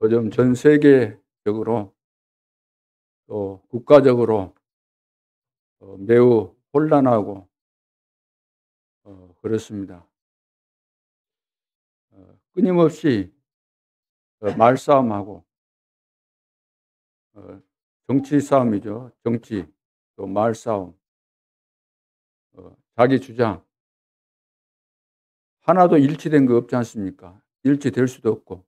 요즘 전 세계적으로 또 국가적으로 매우 혼란하고 그렇습니다. 끊임없이 말싸움하고 정치 싸움이죠. 정치, 또 말싸움, 자기 주장 하나도 일치된 거 없지 않습니까? 일치될 수도 없고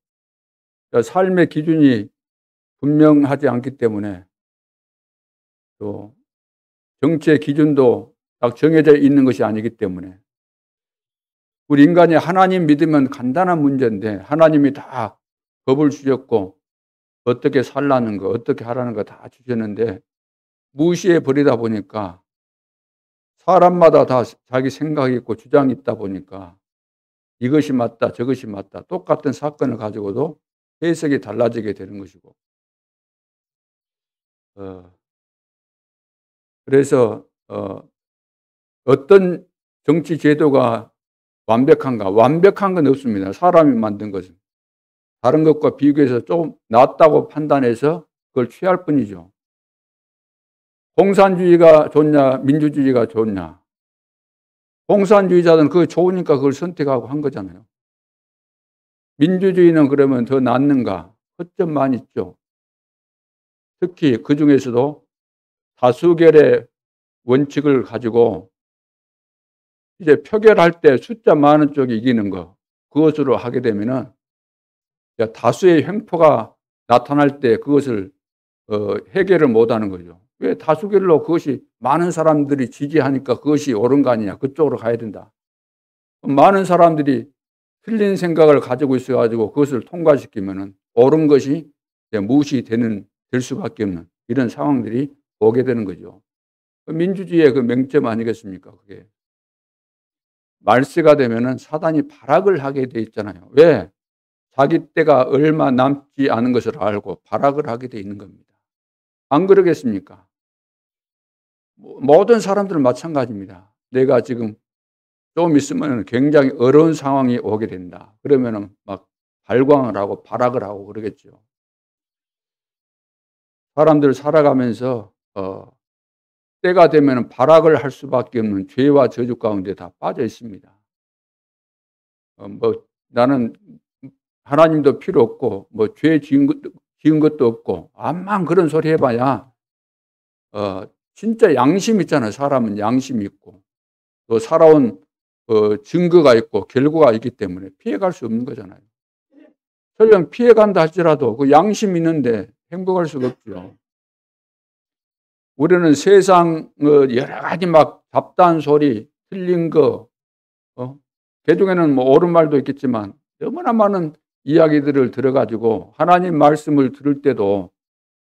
삶의 기준이 분명하지 않기 때문에 또 정치의 기준도 딱 정해져 있는 것이 아니기 때문에 우리 인간이 하나님 믿으면 간단한 문제인데 하나님이 다 법을 주셨고 어떻게 살라는 거 어떻게 하라는 거 다 주셨는데 무시해 버리다 보니까 사람마다 다 자기 생각이 있고 주장이 있다 보니까 이것이 맞다 저것이 맞다 똑같은 사건을 가지고도 해석이 달라지게 되는 것이고 그래서 어떤 정치 제도가 완벽한가? 완벽한 건 없습니다. 사람이 만든 것은. 다른 것과 비교해서 좀 낫다고 판단해서 그걸 취할 뿐이죠. 공산주의가 좋냐, 민주주의가 좋냐. 공산주의자들은 그거 좋으니까 그걸 선택하고 한 거잖아요. 민주주의는 그러면 더 낫는가? 허점만 있죠. 특히 그 중에서도 다수결의 원칙을 가지고 이제 표결할 때 숫자 많은 쪽이 이기는 거, 그것으로 하게 되면은 다수의 횡포가 나타날 때 그것을 해결을 못 하는 거죠. 왜 다수결로 그것이 많은 사람들이 지지하니까 그것이 옳은 거 아니냐. 그쪽으로 가야 된다. 많은 사람들이 틀린 생각을 가지고 있어가지고 그것을 통과시키면은 옳은 것이 무시되는, 될 수밖에 없는 이런 상황들이 오게 되는 거죠. 민주주의의 그 맹점 아니겠습니까? 그게. 말세가 되면은 사단이 발악을 하게 돼 있잖아요. 왜? 자기 때가 얼마 남지 않은 것을 알고 발악을 하게 돼 있는 겁니다. 안 그러겠습니까? 모든 사람들은 마찬가지입니다. 내가 지금 좀 있으면 굉장히 어려운 상황이 오게 된다. 그러면은 막 발광을 하고 발악을 하고 그러겠죠. 사람들 살아가면서 때가 되면 발악을 할 수밖에 없는 죄와 저주 가운데 다 빠져 있습니다. 나는 하나님도 필요 없고 죄 지은 것도 없고 암만 그런 소리 해봐야 진짜 양심 있잖아요. 사람은 양심이 있고 또 살아온 증거가 있고 결과가 있기 때문에 피해갈 수 없는 거잖아요. 설령 피해간다 할지라도 그 양심 있는데 행복할 수가 없죠. 우리는 세상 여러 가지 막 잡다한 소리, 틀린 거, 개중에는 옳은 말도 있겠지만 너무나 많은 이야기들을 들어가지고 하나님 말씀을 들을 때도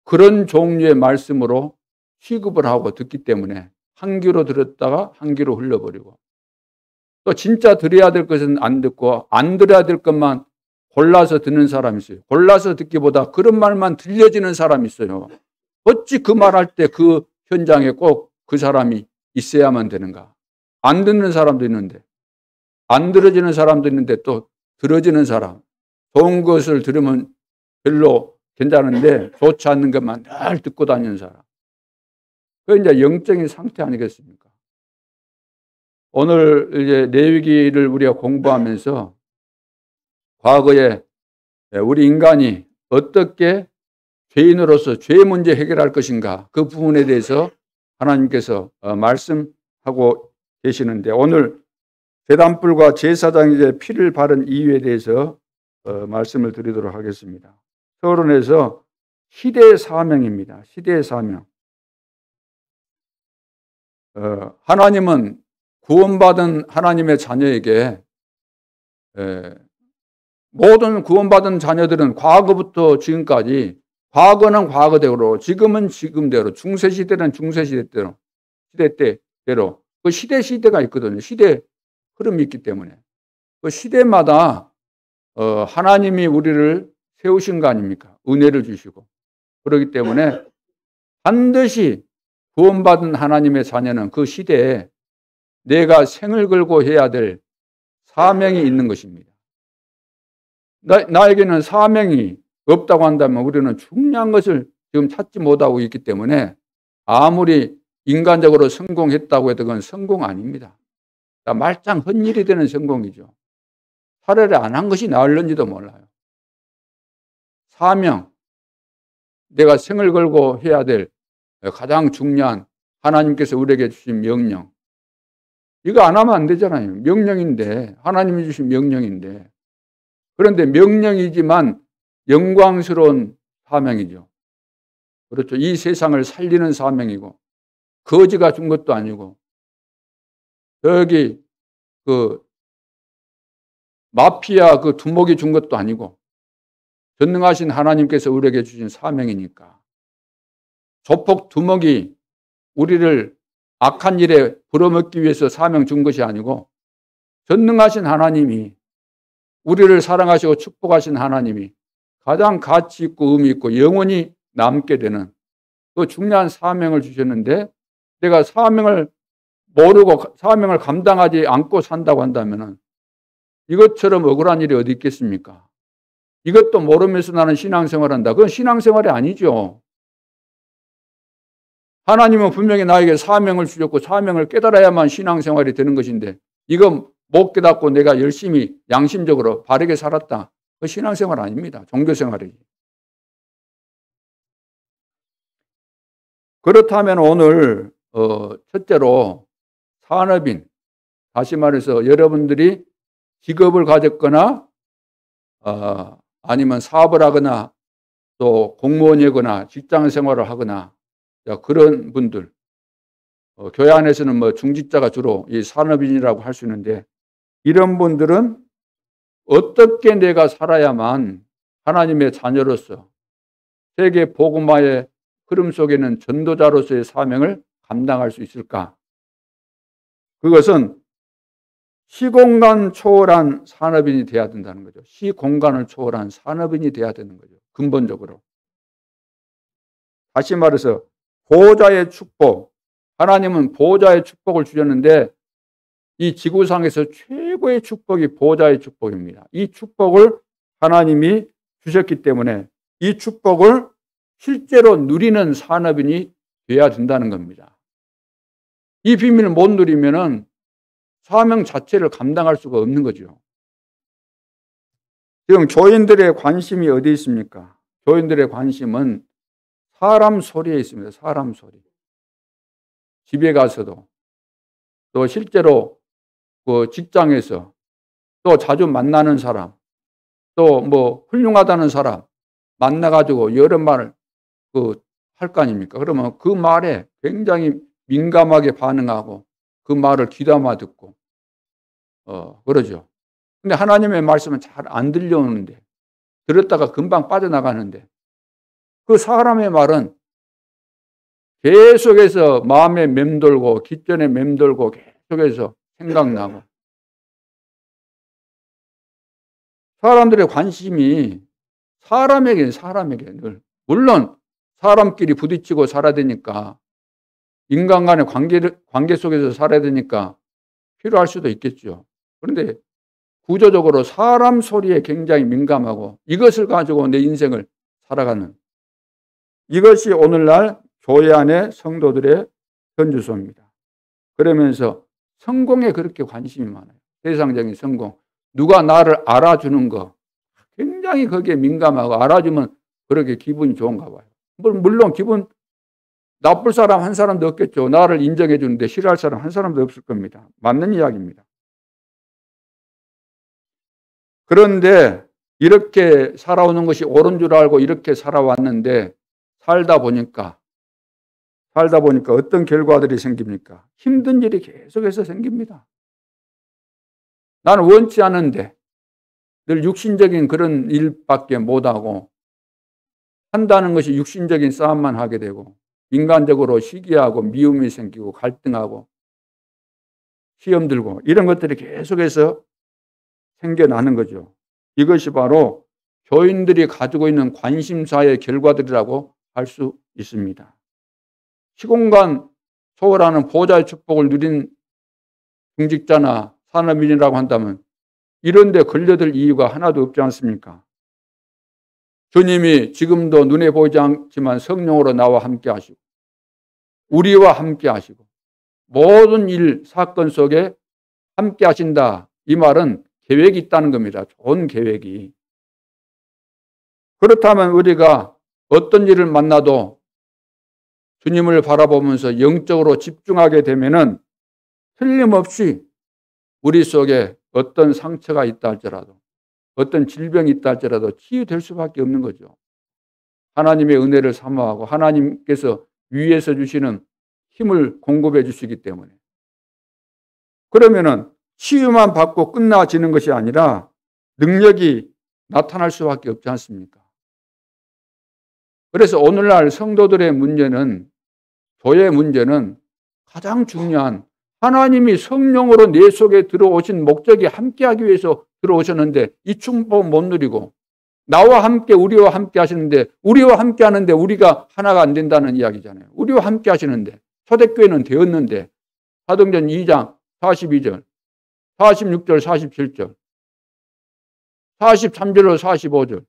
그런 종류의 말씀으로 취급을 하고 듣기 때문에 한 귀로 들었다가 한 귀로 흘러버리고 또 진짜 들어야 될 것은 안 듣고 안 들어야 될 것만 골라서 듣는 사람이 있어요. 골라서 듣기보다 그런 말만 들려지는 사람이 있어요. 어찌 그 말할 때 그 현장에 꼭 그 사람이 있어야만 되는가? 안 듣는 사람도 있는데 안 들어지는 사람도 있는데 또 들어지는 사람 좋은 것을 들으면 별로 괜찮은데 좋지 않는 것만 늘 듣고 다니는 사람. 그게 이제 영적인 상태 아니겠습니까? 오늘 이제 레위기를 우리가 공부하면서 과거에 우리 인간이 어떻게 죄인으로서 죄 문제 해결할 것인가 그 부분에 대해서 하나님께서 말씀하고 계시는데 오늘 제단불과 제사장이 이제 피를 바른 이유에 대해서 말씀을 드리도록 하겠습니다. 서론에서 시대의 사명입니다. 시대의 사명. 하나님은 구원받은 하나님의 자녀에게 모든 구원받은 자녀들은 과거부터 지금까지 과거는 과거대로 지금은 지금대로 중세시대는 중세시대대로 시대대로 그 시대가 있거든요. 시대 흐름이 있기 때문에 그 시대마다 하나님이 우리를 세우신 거 아닙니까? 은혜를 주시고 그렇기 때문에 반드시 구원받은 하나님의 자녀는 그 시대에 내가 생을 걸고 해야 될 사명이 있는 것입니다. 나에게는 사명이 없다고 한다면 우리는 중요한 것을 지금 찾지 못하고 있기 때문에 아무리 인간적으로 성공했다고 해도 그건 성공 아닙니다. 말짱 헛일이 되는 성공이죠. 차라리 안 한 것이 나을는지도 몰라요. 사명, 내가 생을 걸고 해야 될 가장 중요한 하나님께서 우리에게 주신 명령. 이거 안 하면 안 되잖아요. 명령인데, 하나님이 주신 명령인데. 그런데 명령이지만 영광스러운 사명이죠. 그렇죠. 이 세상을 살리는 사명이고, 거지가 준 것도 아니고, 여기 마피아 두목이 준 것도 아니고, 전능하신 하나님께서 우리에게 주신 사명이니까. 조폭 두목이 우리를 악한 일에 불어먹기 위해서 사명 준 것이 아니고, 전능하신 하나님이, 우리를 사랑하시고 축복하신 하나님이 가장 가치 있고 의미 있고 영원히 남게 되는 그 중요한 사명을 주셨는데, 내가 사명을 모르고 사명을 감당하지 않고 산다고 한다면 이것처럼 억울한 일이 어디 있겠습니까? 이것도 모르면서 나는 신앙생활한다. 그건 신앙생활이 아니죠. 하나님은 분명히 나에게 사명을 주셨고 사명을 깨달아야만 신앙생활이 되는 것인데, 이거 못 깨닫고 내가 열심히 양심적으로 바르게 살았다. 그 신앙생활 아닙니다. 종교생활이지. 그렇다면 오늘 첫째로 산업인, 다시 말해서 여러분들이 직업을 가졌거나 아니면 사업을 하거나 또 공무원이거나 직장 생활을 하거나 그런 분들, 교회 안에서는 중직자가 주로 이 산업인이라고 할 수 있는데, 이런 분들은 어떻게 내가 살아야만 하나님의 자녀로서 세계 복음화의 흐름 속에는 전도자로서의 사명을 감당할 수 있을까? 그것은 시공간 초월한 산업인이 돼야 된다는 거죠. 시공간을 초월한 산업인이 돼야 되는 거죠. 근본적으로. 다시 말해서 보호자의 축복, 하나님은 보호자의 축복을 주셨는데 이 지구상에서 최고의 축복이 보호자의 축복입니다. 이 축복을 하나님이 주셨기 때문에 이 축복을 실제로 누리는 산업인이 돼야 된다는 겁니다. 이 비밀을 못 누리면은 사명 자체를 감당할 수가 없는 거죠. 지금 교인들의 관심이 어디 있습니까? 교인들의 관심은 사람 소리에 있습니다. 사람 소리. 집에 가서도 또 실제로 그 직장에서 또 자주 만나는 사람, 또 훌륭하다는 사람 만나가지고 여러 말을 할 거 아닙니까? 그러면 그 말에 굉장히 민감하게 반응하고 그 말을 귀담아 듣고 그러죠. 근데 하나님의 말씀은 잘 안 들려오는데, 들었다가 금방 빠져나가는데, 그 사람의 말은 계속해서 마음에 맴돌고 귓전에 맴돌고 계속해서 생각나고, 사람들의 관심이 사람에게 늘, 물론 사람끼리 부딪히고 살아야 되니까, 인간 간의 관계 속에서 살아야 되니까 필요할 수도 있겠죠. 그런데 구조적으로 사람 소리에 굉장히 민감하고 이것을 가지고 내 인생을 살아가는, 이것이 오늘날 교회 안의 성도들의 현주소입니다. 그러면서 성공에 그렇게 관심이 많아요. 세상적인 성공. 누가 나를 알아주는 거 굉장히 거기에 민감하고, 알아주면 그렇게 기분이 좋은가 봐요. 물론 기분 나쁠 사람 한 사람도 없겠죠. 나를 인정해 주는데 싫어할 사람 한 사람도 없을 겁니다. 맞는 이야기입니다. 그런데 이렇게 살아오는 것이 옳은 줄 알고 이렇게 살아왔는데 살다 보니까 어떤 결과들이 생깁니까? 힘든 일이 계속해서 생깁니다. 나는 원치 않은데 늘 육신적인 그런 일밖에 못하고, 한다는 것이 육신적인 싸움만 하게 되고, 인간적으로 시기하고 미움이 생기고 갈등하고 시험 들고 이런 것들이 계속해서 생겨나는 거죠. 이것이 바로 교인들이 가지고 있는 관심사의 결과들이라고 할 수 있습니다. 시공간 초월하는 보호자의 축복을 누린 중직자나 산업인이라고 한다면 이런 데 걸려들 이유가 하나도 없지 않습니까? 주님이 지금도 눈에 보이지 않지만 성령으로 나와 함께 하시고 우리와 함께 하시고 모든 일, 사건 속에 함께 하신다. 이 말은 계획이 있다는 겁니다. 좋은 계획이. 그렇다면 우리가 어떤 일을 만나도 주님을 바라보면서 영적으로 집중하게 되면은 틀림없이 우리 속에 어떤 상처가 있다 할지라도 어떤 질병이 있다 할지라도 치유될 수밖에 없는 거죠. 하나님의 은혜를 사모하고 하나님께서 위에서 주시는 힘을 공급해 주시기 때문에. 그러면은 치유만 받고 끝나지는 것이 아니라 능력이 나타날 수밖에 없지 않습니까? 그래서 오늘날 성도들의 문제는, 교회의 문제는 가장 중요한 하나님이 성령으로 내 속에 들어오신 목적이 함께하기 위해서 들어오셨는데 이 축복 못 누리고 나와 함께 우리와 함께 하시는데 우리와 함께 하는데 우리가 하나가 안 된다는 이야기잖아요. 우리와 함께 하시는데 초대교회는 되었는데 사도행전 2장 42절 46절 47절 43절로 45절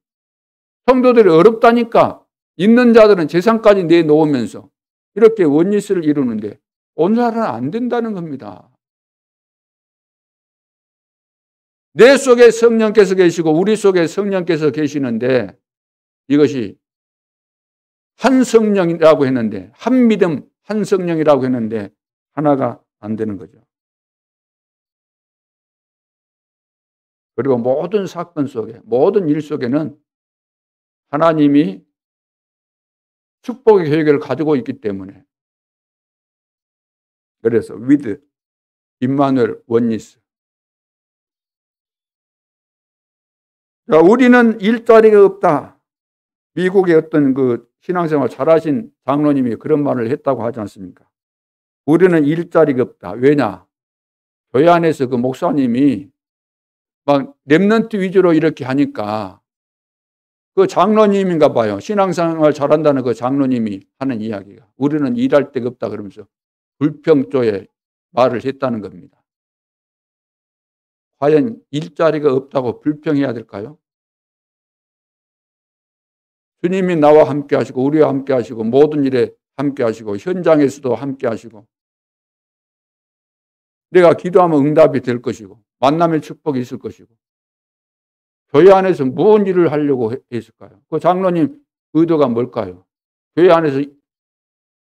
성도들이 어렵다니까 있는 자들은 재산까지 내놓으면서 이렇게 원리스를 이루는데 오늘날은 안 된다는 겁니다. 내 속에 성령께서 계시고 우리 속에 성령께서 계시는데 이것이 한 성령이라고 했는데 한 믿음 한 성령이라고 했는데 하나가 안 되는 거죠. 그리고 모든 사건 속에 모든 일 속에는 하나님이 축복의 계획을 가지고 있기 때문에 그래서 with 임마누엘 원리스. 자, 우리는 일자리가 없다. 미국의 어떤 그 신앙생활 잘하신 장로님이 그런 말을 했다고 하지 않습니까? 우리는 일자리가 없다. 왜냐? 교회 안에서 그 목사님이 막 렘넌트 위주로 이렇게 하니까 그 장로님인가 봐요. 신앙생활 잘한다는 그 장로님이 하는 이야기가 우리는 일할 데가 없다 그러면서 불평조에 말을 했다는 겁니다. 과연 일자리가 없다고 불평해야 될까요? 주님이 나와 함께 하시고 우리와 함께 하시고 모든 일에 함께 하시고 현장에서도 함께 하시고 내가 기도하면 응답이 될 것이고 만남의 축복이 있을 것이고 교회 안에서 무슨 일을 하려고 했을까요? 그 장로님 의도가 뭘까요? 교회 안에서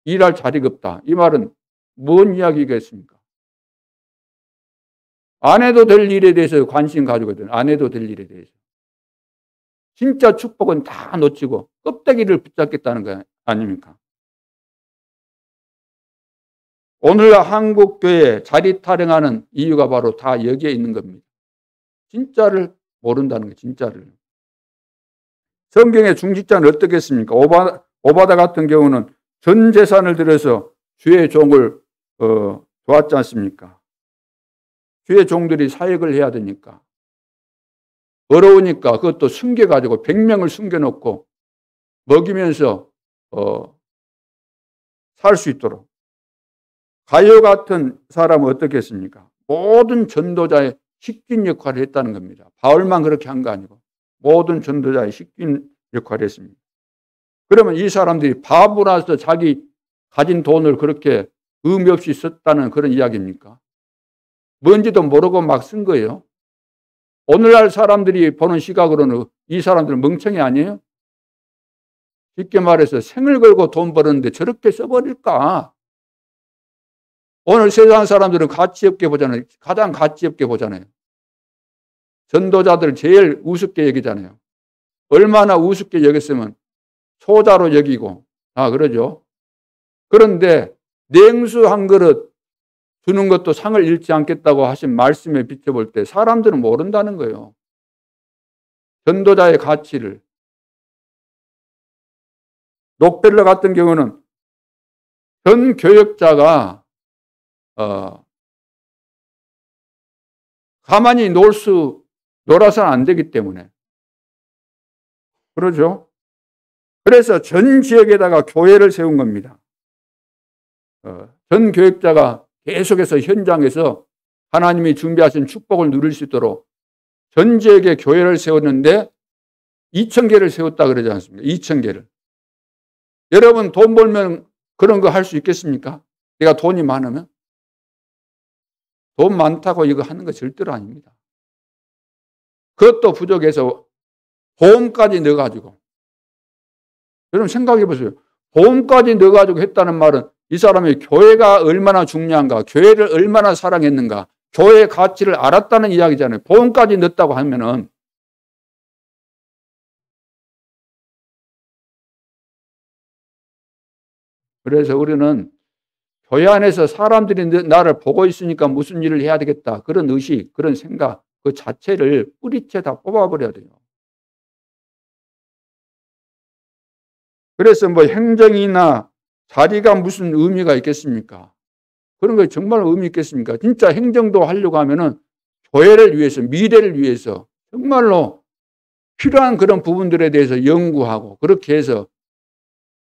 일할 자리가 없다. 이 말은 뭔 이야기겠습니까? 안 해도 될 일에 대해서 관심 가지거든. 안 해도 될 일에 대해서. 진짜 축복은 다 놓치고 껍데기를 붙잡겠다는 거 아닙니까? 오늘 한국 교회 자리 타령하는 이유가 바로 다 여기에 있는 겁니다. 진짜를 모른다는 거예요. 진짜를. 성경의 중직자는 어떻겠습니까? 오바다 같은 경우는 전 재산을 들여서 주의 종을 도왔지 않습니까? 주의 종들이 사역을 해야 되니까. 어려우니까 그것도 숨겨가지고 100명을 숨겨놓고 먹이면서 살 수 있도록. 가요 같은 사람은 어떻게 했습니까? 모든 전도자의 식긴 역할을 했다는 겁니다. 바울만 그렇게 한 거 아니고 모든 전도자의 식긴 역할을 했습니다. 그러면 이 사람들이 바보라서 자기 가진 돈을 그렇게 의미 없이 썼다는 그런 이야기입니까? 뭔지도 모르고 막 쓴 거예요. 오늘날 사람들이 보는 시각으로는 이 사람들은 멍청이 아니에요? 쉽게 말해서 생을 걸고 돈 버는데 저렇게 써버릴까? 오늘 세상 사람들은 가치 없게 보잖아요. 가장 가치 없게 보잖아요. 전도자들 제일 우습게 여기잖아요. 얼마나 우습게 여겼으면 소자로 여기고 그러죠. 그런데 냉수 한 그릇 주는 것도 상을 잃지 않겠다고 하신 말씀에 비춰볼 때 사람들은 모른다는 거예요. 전도자의 가치를. 록펠러 같은 경우는 전 교역자가 가만히 놀아서는 안 되기 때문에. 그러죠. 그래서 전 지역에다가 교회를 세운 겁니다. 전 교역자가 계속해서 현장에서 하나님이 준비하신 축복을 누릴 수 있도록 전 지역에 교회를 세웠는데 2,000개를 세웠다 그러지 않습니까? 2,000개를. 여러분 돈 벌면 그런 거 할 수 있겠습니까? 내가 돈이 많으면? 돈 많다고 이거 하는 거 절대로 아닙니다. 그것도 부족해서 보험까지 넣어가지고. 여러분 생각해 보세요. 보험까지 넣어가지고 했다는 말은 이 사람이 교회가 얼마나 중요한가, 교회를 얼마나 사랑했는가, 교회의 가치를 알았다는 이야기잖아요. 보험까지 넣었다고 하면은. 그래서 우리는 교회 안에서 사람들이 나를 보고 있으니까 무슨 일을 해야 되겠다. 그런 의식, 그런 생각, 그 자체를 뿌리채 다 뽑아버려야 돼요. 그래서 뭐 행정이나 자리가 무슨 의미가 있겠습니까? 그런 거 정말 의미 있겠습니까? 진짜 행정도 하려고 하면은 교회를 위해서, 미래를 위해서 정말로 필요한 그런 부분들에 대해서 연구하고 그렇게 해서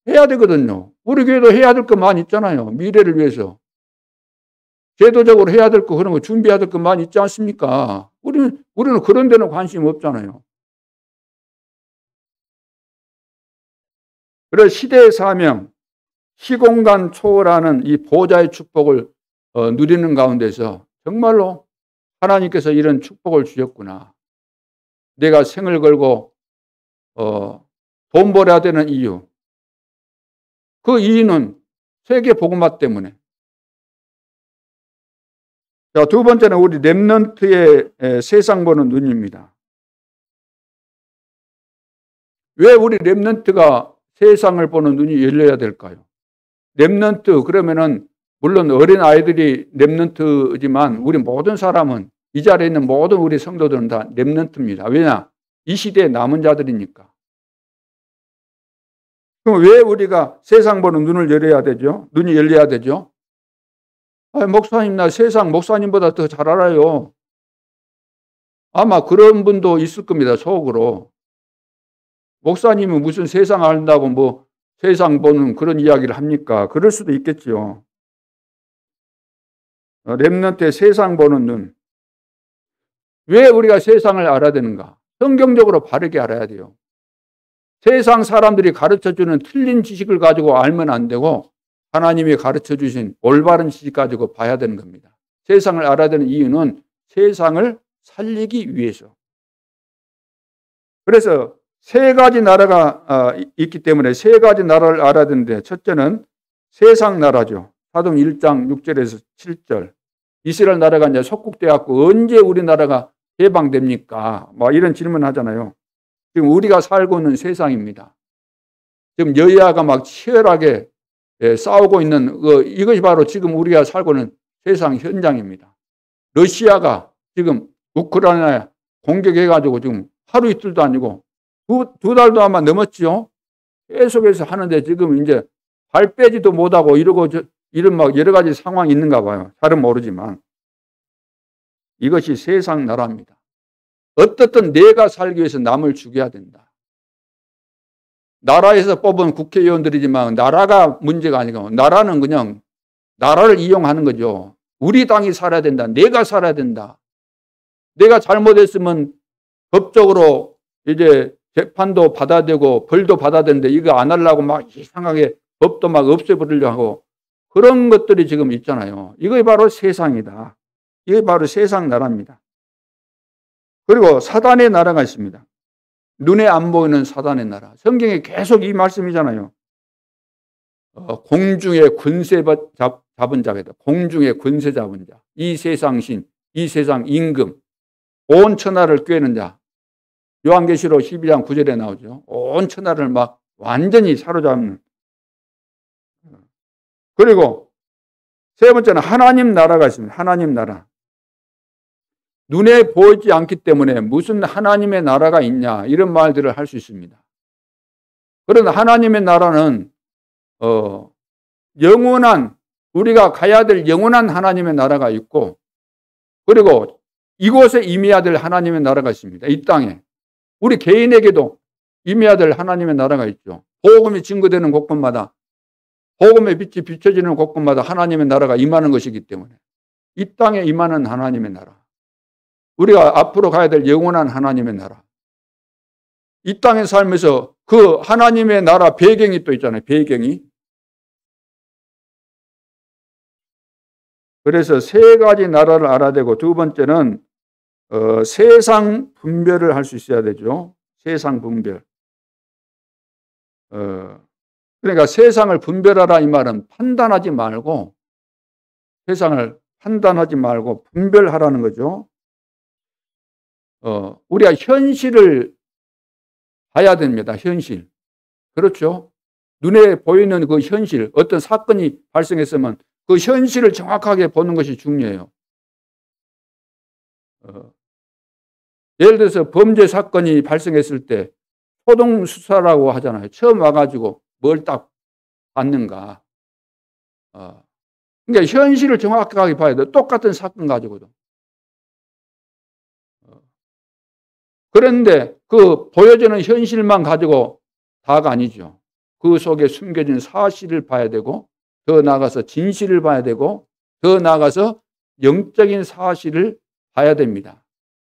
해야 되거든요. 우리 교회도 해야 될 거 많이 있잖아요. 미래를 위해서. 제도적으로 해야 될 거, 그런 거 준비해야 될 거 많이 있지 않습니까? 우리는 그런 데는 관심 없잖아요. 그래서 시대의 사명, 시공간 초월하는 이 보좌의 축복을 누리는 가운데서 정말로 하나님께서 이런 축복을 주셨구나. 내가 생을 걸고 돈 벌어야 되는 이유. 그 이유는 세계 복음화 때문에. 자, 두 번째는 우리 렘넌트의 세상 보는 눈입니다. 왜 우리 렘넌트가 세상을 보는 눈이 열려야 될까요? 렘넌트 그러면은 물론 어린 아이들이 렘넌트지만 우리 모든 사람은 이 자리에 있는 모든 우리 성도들은 다 렘넌트입니다. 왜냐? 이 시대의 남은 자들이니까. 그럼 왜 우리가 세상 보는 눈을 열어야 되죠? 눈이 열려야 되죠? 목사님, 나 세상 목사님보다 더 잘 알아요. 아마 그런 분도 있을 겁니다. 속으로. 목사님은 무슨 세상 안다고 뭐 세상 보는 그런 이야기를 합니까? 그럴 수도 있겠죠. 렘넌트의 세상 보는 눈. 왜 우리가 세상을 알아야 되는가? 성경적으로 바르게 알아야 돼요. 세상 사람들이 가르쳐주는 틀린 지식을 가지고 알면 안 되고 하나님이 가르쳐주신 올바른 지식 가지고 봐야 되는 겁니다. 세상을 알아야 되는 이유는 세상을 살리기 위해서. 그래서 세 가지 나라가 있기 때문에 세 가지 나라를 알아야 되는데 첫째는 세상 나라죠. 사도행 1장 6절에서 7절. 이스라엘 나라가 이제 속국되었고 언제 우리나라가 해방됩니까? 뭐 이런 질문 하잖아요. 지금 우리가 살고 있는 세상입니다. 지금 여야가 막 치열하게 싸우고 있는 이것이 바로 지금 우리가 살고 있는 세상 현장입니다. 러시아가 지금 우크라이나에 공격해가지고 지금 하루 이틀도 아니고 두 달도 아마 넘었죠. 계속해서 하는데 지금 이제 발 빼지도 못하고 이러고 이런 막 여러 가지 상황이 있는가 봐요. 잘은 모르지만 이것이 세상 나라입니다. 어떻든 내가 살기 위해서 남을 죽여야 된다. 나라에서 뽑은 국회의원들이지만 나라가 문제가 아니고 나라는 그냥 나라를 이용하는 거죠. 우리 당이 살아야 된다. 내가 살아야 된다. 내가 잘못했으면 법적으로 이제 재판도 받아야 되고 벌도 받아야 되는데 이거 안 하려고 막 이상하게 법도 막 없애버리려고 하고 그런 것들이 지금 있잖아요. 이게 바로 세상이다. 이게 바로 세상 나라입니다. 그리고 사단의 나라가 있습니다. 눈에 안 보이는 사단의 나라. 성경에 계속 이 말씀이잖아요. 공중의 권세 잡은 자가 공중의 권세 잡은 자. 이 세상 신, 이 세상 임금, 온 천하를 꿰는 자. 요한계시록 12장 9절에 나오죠. 온 천하를 막 완전히 사로잡는. 그리고 세 번째는 하나님 나라가 있습니다. 하나님 나라. 눈에 보이지 않기 때문에 무슨 하나님의 나라가 있냐 이런 말들을 할 수 있습니다. 그런데 하나님의 나라는 영원한 우리가 가야 될 영원한 하나님의 나라가 있고 그리고 이곳에 임해야 될 하나님의 나라가 있습니다. 이 땅에. 우리 개인에게도 임해야 될 하나님의 나라가 있죠. 복음이 증거되는 곳곳마다 복음의 빛이 비춰지는 곳곳마다 하나님의 나라가 임하는 것이기 때문에 이 땅에 임하는 하나님의 나라. 우리가 앞으로 가야 될 영원한 하나님의 나라. 이 땅에 살면서 그 하나님의 나라 배경이 또 있잖아요. 배경이. 그래서 세 가지 나라를 알아야 되고, 두 번째는 세상 분별을 할 수 있어야 되죠. 세상 분별. 그러니까 세상을 분별하라 이 말은 판단하지 말고, 세상을 판단하지 말고 분별하라는 거죠. 우리가 현실을 봐야 됩니다. 현실. 그렇죠. 눈에 보이는 그 현실, 어떤 사건이 발생했으면 그 현실을 정확하게 보는 것이 중요해요. 예를 들어서 범죄 사건이 발생했을 때 초동 수사라고 하잖아요. 처음 와가지고 뭘 딱 봤는가. 그러니까 현실을 정확하게 봐야 돼요. 똑같은 사건 가지고도. 그런데 그 보여지는 현실만 가지고 다가 아니죠. 그 속에 숨겨진 사실을 봐야 되고, 더 나아가서 진실을 봐야 되고, 더 나아가서 영적인 사실을 봐야 됩니다.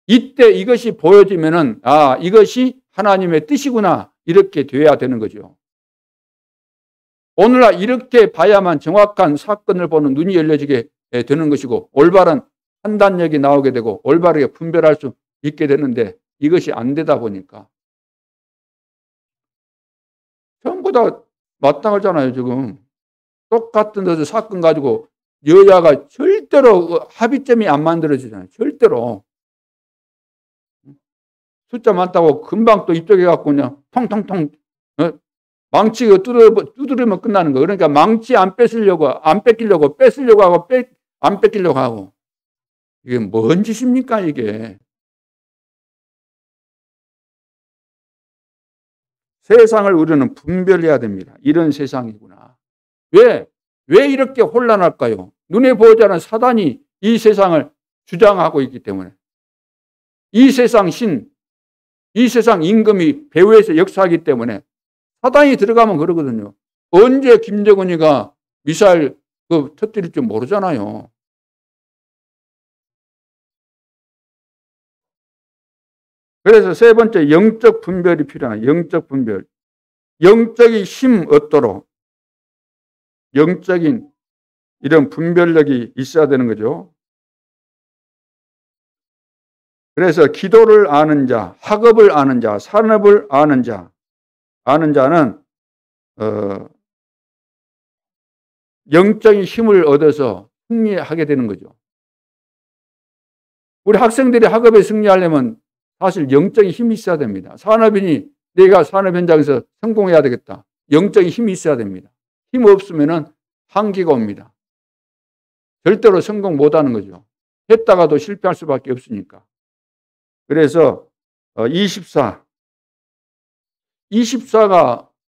이때 이것이 보여지면은 이것이 하나님의 뜻이구나, 이렇게 돼야 되는 거죠. 오늘날 이렇게 봐야만 정확한 사건을 보는 눈이 열려지게 되는 것이고, 올바른 판단력이 나오게 되고 올바르게 분별할 수 있게 되는데, 이것이 안 되다 보니까 전부 다 마땅하잖아요. 지금 똑같은 사건 가지고 여야가 절대로 합의점이 안 만들어지잖아요. 절대로. 숫자 많다고 금방 또 이쪽에 갖고 그냥 통통통 망치 두드리면 끝나는 거. 그러니까 망치 안 뺏으려고, 안 뺏기려고, 뺏으려고 하고 안 뺏기려고 하고. 이게 뭔 짓입니까 이게. 세상을 우리는 분별해야 됩니다. 이런 세상이구나. 왜 이렇게 혼란할까요? 눈에 보이지 않는 사단이 이 세상을 주장하고 있기 때문에. 이 세상 신, 이 세상 임금이 배후에서 역사하기 때문에 사단이 들어가면 그러거든요. 언제 김정은이가 미사일 터뜨릴 줄 모르잖아요. 그래서 세 번째, 영적 분별이 필요하다. 영적 분별. 영적인 힘 얻도록 영적인 이런 분별력이 있어야 되는 거죠. 그래서 기도를 아는 자, 학업을 아는 자, 산업을 아는 자는 영적인 힘을 얻어서 승리하게 되는 거죠. 우리 학생들이 학업에 승리하려면 사실 영적인 힘이 있어야 됩니다. 산업인이 내가 산업 현장에서 성공해야 되겠다. 영적인 힘이 있어야 됩니다. 힘 없으면 한계가 옵니다. 절대로 성공 못하는 거죠. 했다가도 실패할 수밖에 없으니까. 그래서 24가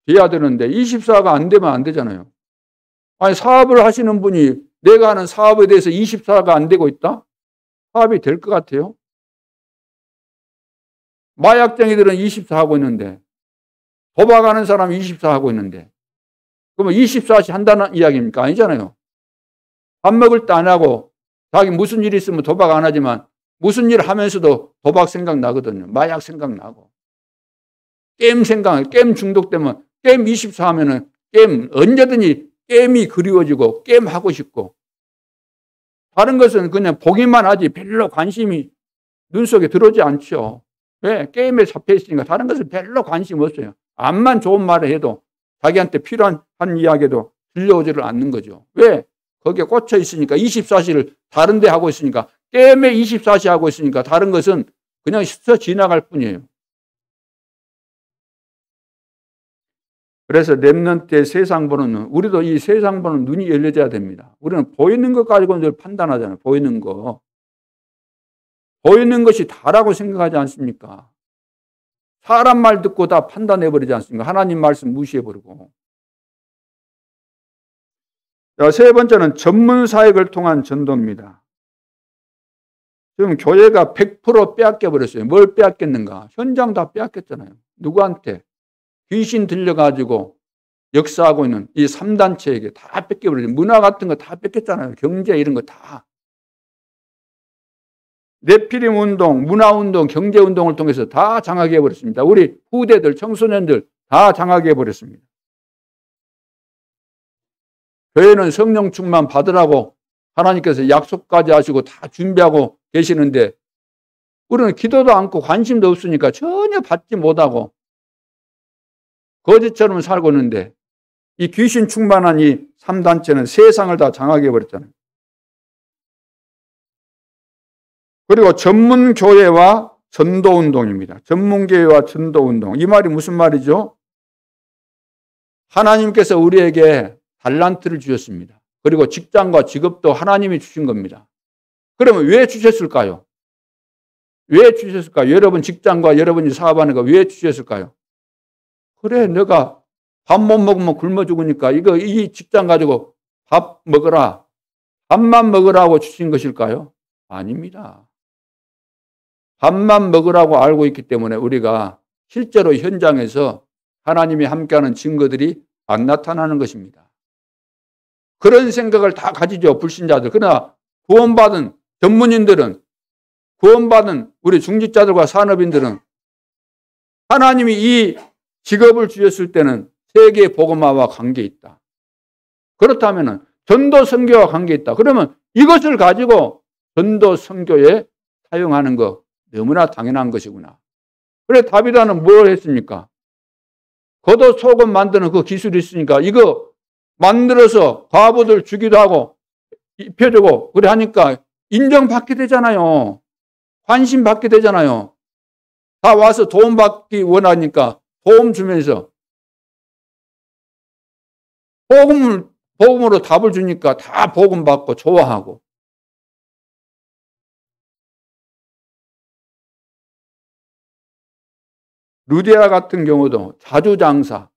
돼야 되는데 24가 안 되면 안 되잖아요. 아니 사업을 하시는 분이 내가 하는 사업에 대해서 24가 안 되고 있다? 사업이 될 것 같아요? 마약쟁이들은 24 하고 있는데, 도박하는 사람이 24 하고 있는데, 그러면 24시 한다는 이야기입니까? 아니잖아요. 밥 먹을 때 안 하고 자기 무슨 일 있으면 도박 안 하지만 무슨 일 하면서도 도박 생각 나거든요. 마약 생각 나고. 게임 중독되면 게임 24 하면은 게임 언제든지 게임이 그리워지고 게임 하고 싶고, 다른 것은 그냥 보기만 하지 별로 관심이 눈 속에 들어오지 않죠. 왜? 게임에 잡혀 있으니까 다른 것은 별로 관심 없어요. 암만 좋은 말을 해도 자기한테 필요한 이야기도 들려오지를 않는 거죠. 왜? 거기에 꽂혀 있으니까 24시를 다른 데 하고 있으니까, 게임에 24시 하고 있으니까 다른 것은 그냥 스쳐 지나갈 뿐이에요. 그래서 렘넌트의 세상 보는 눈, 우리도 이 세상 보는 눈이 열려져야 됩니다. 우리는 보이는 것 가지고 늘 판단하잖아요. 보이는 거. 보이는 것이 다라고 생각하지 않습니까? 사람 말 듣고 다 판단해버리지 않습니까? 하나님 말씀 무시해버리고. 세 번째는 전문 사역을 통한 전도입니다. 지금 교회가 100% 빼앗겨버렸어요. 뭘 빼앗겼는가? 현장 다 빼앗겼잖아요. 누구한테? 귀신 들려가지고 역사하고 있는 이 3단체에게 다 뺏겨버렸어요. 문화 같은 거 다 뺏겼잖아요. 경제 이런 거 다. 네피림 운동, 문화 운동, 경제 운동을 통해서 다 장악해 버렸습니다. 우리 후대들, 청소년들 다 장악해 버렸습니다. 교회는 성령 충만 받으라고 하나님께서 약속까지 하시고 다 준비하고 계시는데 우리는 기도도 않고 관심도 없으니까 전혀 받지 못하고 거지처럼 살고 있는데 이 귀신 충만한 이 3단체는 세상을 다 장악해 버렸잖아요. 그리고 전문교회와 전도운동입니다. 전문교회와 전도운동. 이 말이 무슨 말이죠? 하나님께서 우리에게 달란트를 주셨습니다. 그리고 직장과 직업도 하나님이 주신 겁니다. 그러면 왜 주셨을까요? 왜 주셨을까요? 여러분 직장과 여러분이 사업하는 거 왜 주셨을까요? 그래, 내가 밥 못 먹으면 굶어 죽으니까 이 직장 가지고 밥 먹어라. 밥만 먹으라고 주신 것일까요? 아닙니다. 밥만 먹으라고 알고 있기 때문에 우리가 실제로 현장에서 하나님이 함께하는 증거들이 안 나타나는 것입니다. 그런 생각을 다 가지죠, 불신자들. 그러나 구원받은 전문인들은, 구원받은 우리 중직자들과 산업인들은 하나님이 이 직업을 주셨을 때는 세계 복음화와 관계 있다. 그렇다면 전도 선교와 관계 있다. 그러면 이것을 가지고 전도 선교에 사용하는 거 너무나 당연한 것이구나. 그래 다비다는 뭘 했습니까? 겉옷 속옷 만드는 그 기술이 있으니까 이거 만들어서 과부들 주기도 하고 입혀주고 그래 하니까 인정받게 되잖아요. 관심 받게 되잖아요. 다 와서 도움 받기 원하니까 도움 주면서 복음으로 답을 주니까 다 복음 받고 좋아하고. 루디아 같은 경우도 자주장사.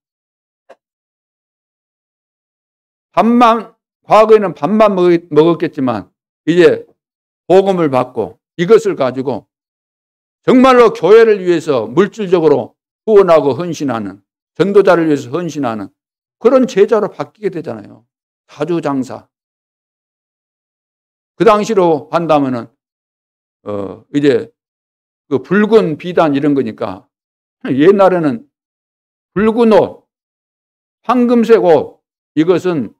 과거에는 밥만 먹었겠지만 이제 복음을 받고 이것을 가지고 정말로 교회를 위해서 물질적으로 후원하고 헌신하는, 전도자를 위해서 헌신하는 그런 제자로 바뀌게 되잖아요. 자주장사. 그 당시로 한다면은 이제 그 붉은 비단 이런 거니까 옛날에는 붉은 옷, 황금색 옷 이것은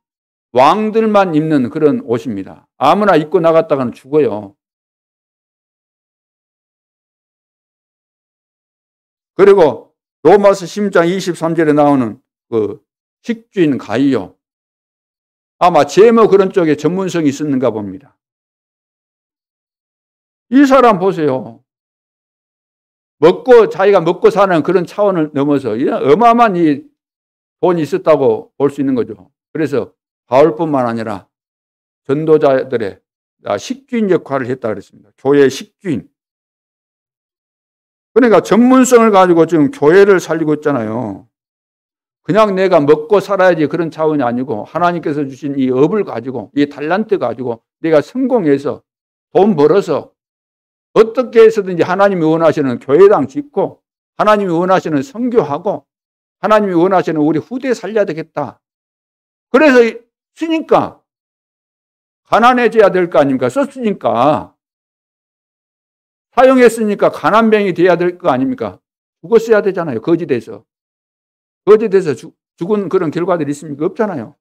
왕들만 입는 그런 옷입니다. 아무나 입고 나갔다가는 죽어요. 그리고 로마서 10장 23절에 나오는 그 식주인 가이오. 아마 제모 그런 쪽에 전문성이 있었는가 봅니다. 이 사람 보세요. 자기가 먹고 사는 그런 차원을 넘어서 어마어마한 이 돈이 있었다고 볼 수 있는 거죠. 그래서 바울뿐만 아니라 전도자들의 식주인 역할을 했다 그랬습니다. 교회의 식주인. 그러니까 전문성을 가지고 지금 교회를 살리고 있잖아요. 그냥 내가 먹고 살아야지 그런 차원이 아니고 하나님께서 주신 이 업을 가지고 이 달란트 가지고 내가 성공해서 돈 벌어서 어떻게 해서든지 하나님이 원하시는 교회당 짓고 하나님이 원하시는 선교하고 하나님이 원하시는 우리 후대 살려야 되겠다. 그래서 쓰니까 가난해져야 될 거 아닙니까? 썼으니까 사용했으니까 가난병이 돼야 될 거 아닙니까? 죽었어야 되잖아요. 거지돼서 죽은 그런 결과들이 있습니까? 없잖아요.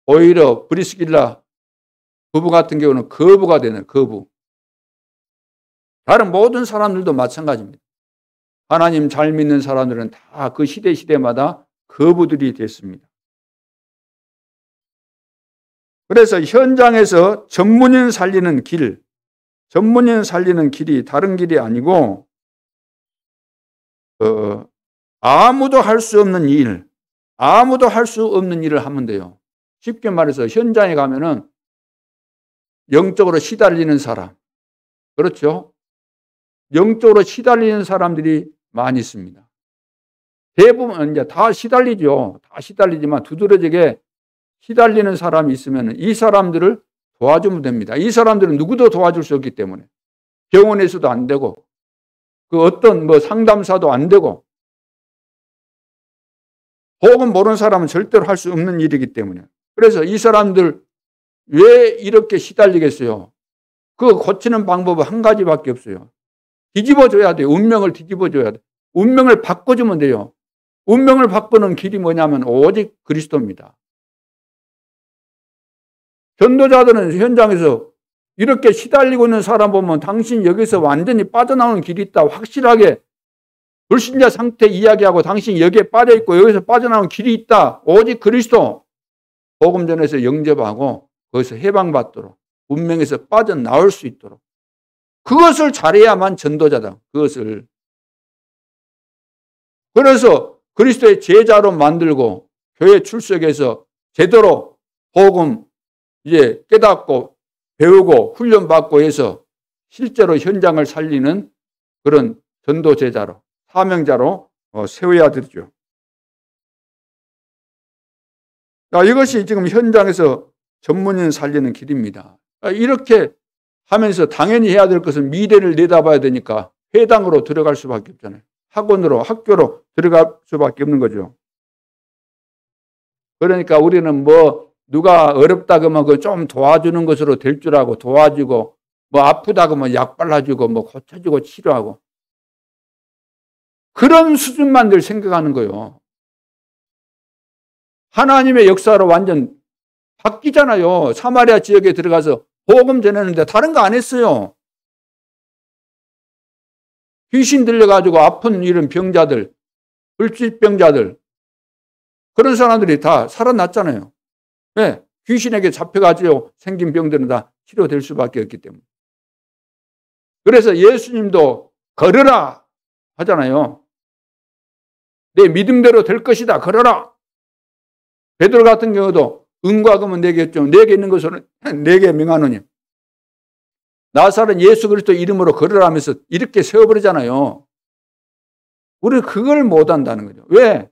오히려 브리스길라 부부 같은 경우는 거부가 되는 거부. 다른 모든 사람들도 마찬가지입니다. 하나님 잘 믿는 사람들은 다 그 시대마다 거부들이 됐습니다. 그래서 현장에서 전문인 살리는 길이 다른 길이 아니고 아무도 할 수 없는 일을 하면 돼요. 쉽게 말해서 현장에 가면은 영적으로 시달리는 사람, 그렇죠? 영적으로 시달리는 사람들이 많이 있습니다. 대부분 이제 다 시달리죠. 다 시달리지만 두드러지게 시달리는 사람이 있으면 이 사람들을 도와주면 됩니다. 이 사람들은 누구도 도와줄 수 없기 때문에 병원에서도 안 되고 그 어떤 상담사도 안 되고 복음 모르는 사람은 절대로 할 수 없는 일이기 때문에 그래서 이 사람들 왜 이렇게 시달리겠어요? 그 고치는 방법은 한 가지밖에 없어요. 뒤집어줘야 돼요. 운명을 뒤집어줘야 돼요. 운명을 바꿔주면 돼요. 운명을 바꾸는 길이 뭐냐면 오직 그리스도입니다. 전도자들은 현장에서 이렇게 시달리고 있는 사람 보면 당신 여기서 완전히 빠져나오는 길이 있다. 확실하게 불신자 상태 이야기하고 당신 여기에 빠져있고 여기서 빠져나오는 길이 있다. 오직 그리스도. 복음전에서 영접하고 거기서 해방받도록 운명에서 빠져나올 수 있도록 그것을 잘해야만 전도자다. 그것을. 그래서 그리스도의 제자로 만들고 교회 출석해서 제대로 복음 이제 깨닫고 배우고 훈련받고 해서 실제로 현장을 살리는 그런 전도 제자로 사명자로 세워야 되죠. 이것이 지금 현장에서 전문인 살리는 길입니다. 이렇게 하면서 당연히 해야 될 것은 미래를 내다봐야 되니까 회당으로 들어갈 수밖에 없잖아요. 학원으로 학교로 들어갈 수밖에 없는 거죠. 그러니까 우리는 뭐 누가 어렵다 그러면 그 좀 도와주는 것으로 될 줄 알고 도와주고 뭐 아프다 그러면 약 발라주고 뭐 고쳐주고 치료하고 그런 수준만 늘 생각하는 거예요. 하나님의 역사로 완전 바뀌잖아요. 사마리아 지역에 들어가서 복음 전했는데 다른 거 안 했어요. 귀신 들려가지고 아픈 이런 병자들, 불치병자들 그런 사람들이 다 살아났잖아요. 왜? 귀신에게 잡혀가지고 생긴 병들은 다 치료될 수밖에 없기 때문에. 그래서 예수님도 걸으라 하잖아요. 내 믿음대로 될 것이다. 걸어라. 베드로 같은 경우도 은과 금은 내게 있죠. 내게 있는 것은 내게 명하노니. 나사렛 예수 그리스도 이름으로 걸으라 하면서 이렇게 세워버리잖아요. 우리는 그걸 못한다는 거죠. 왜?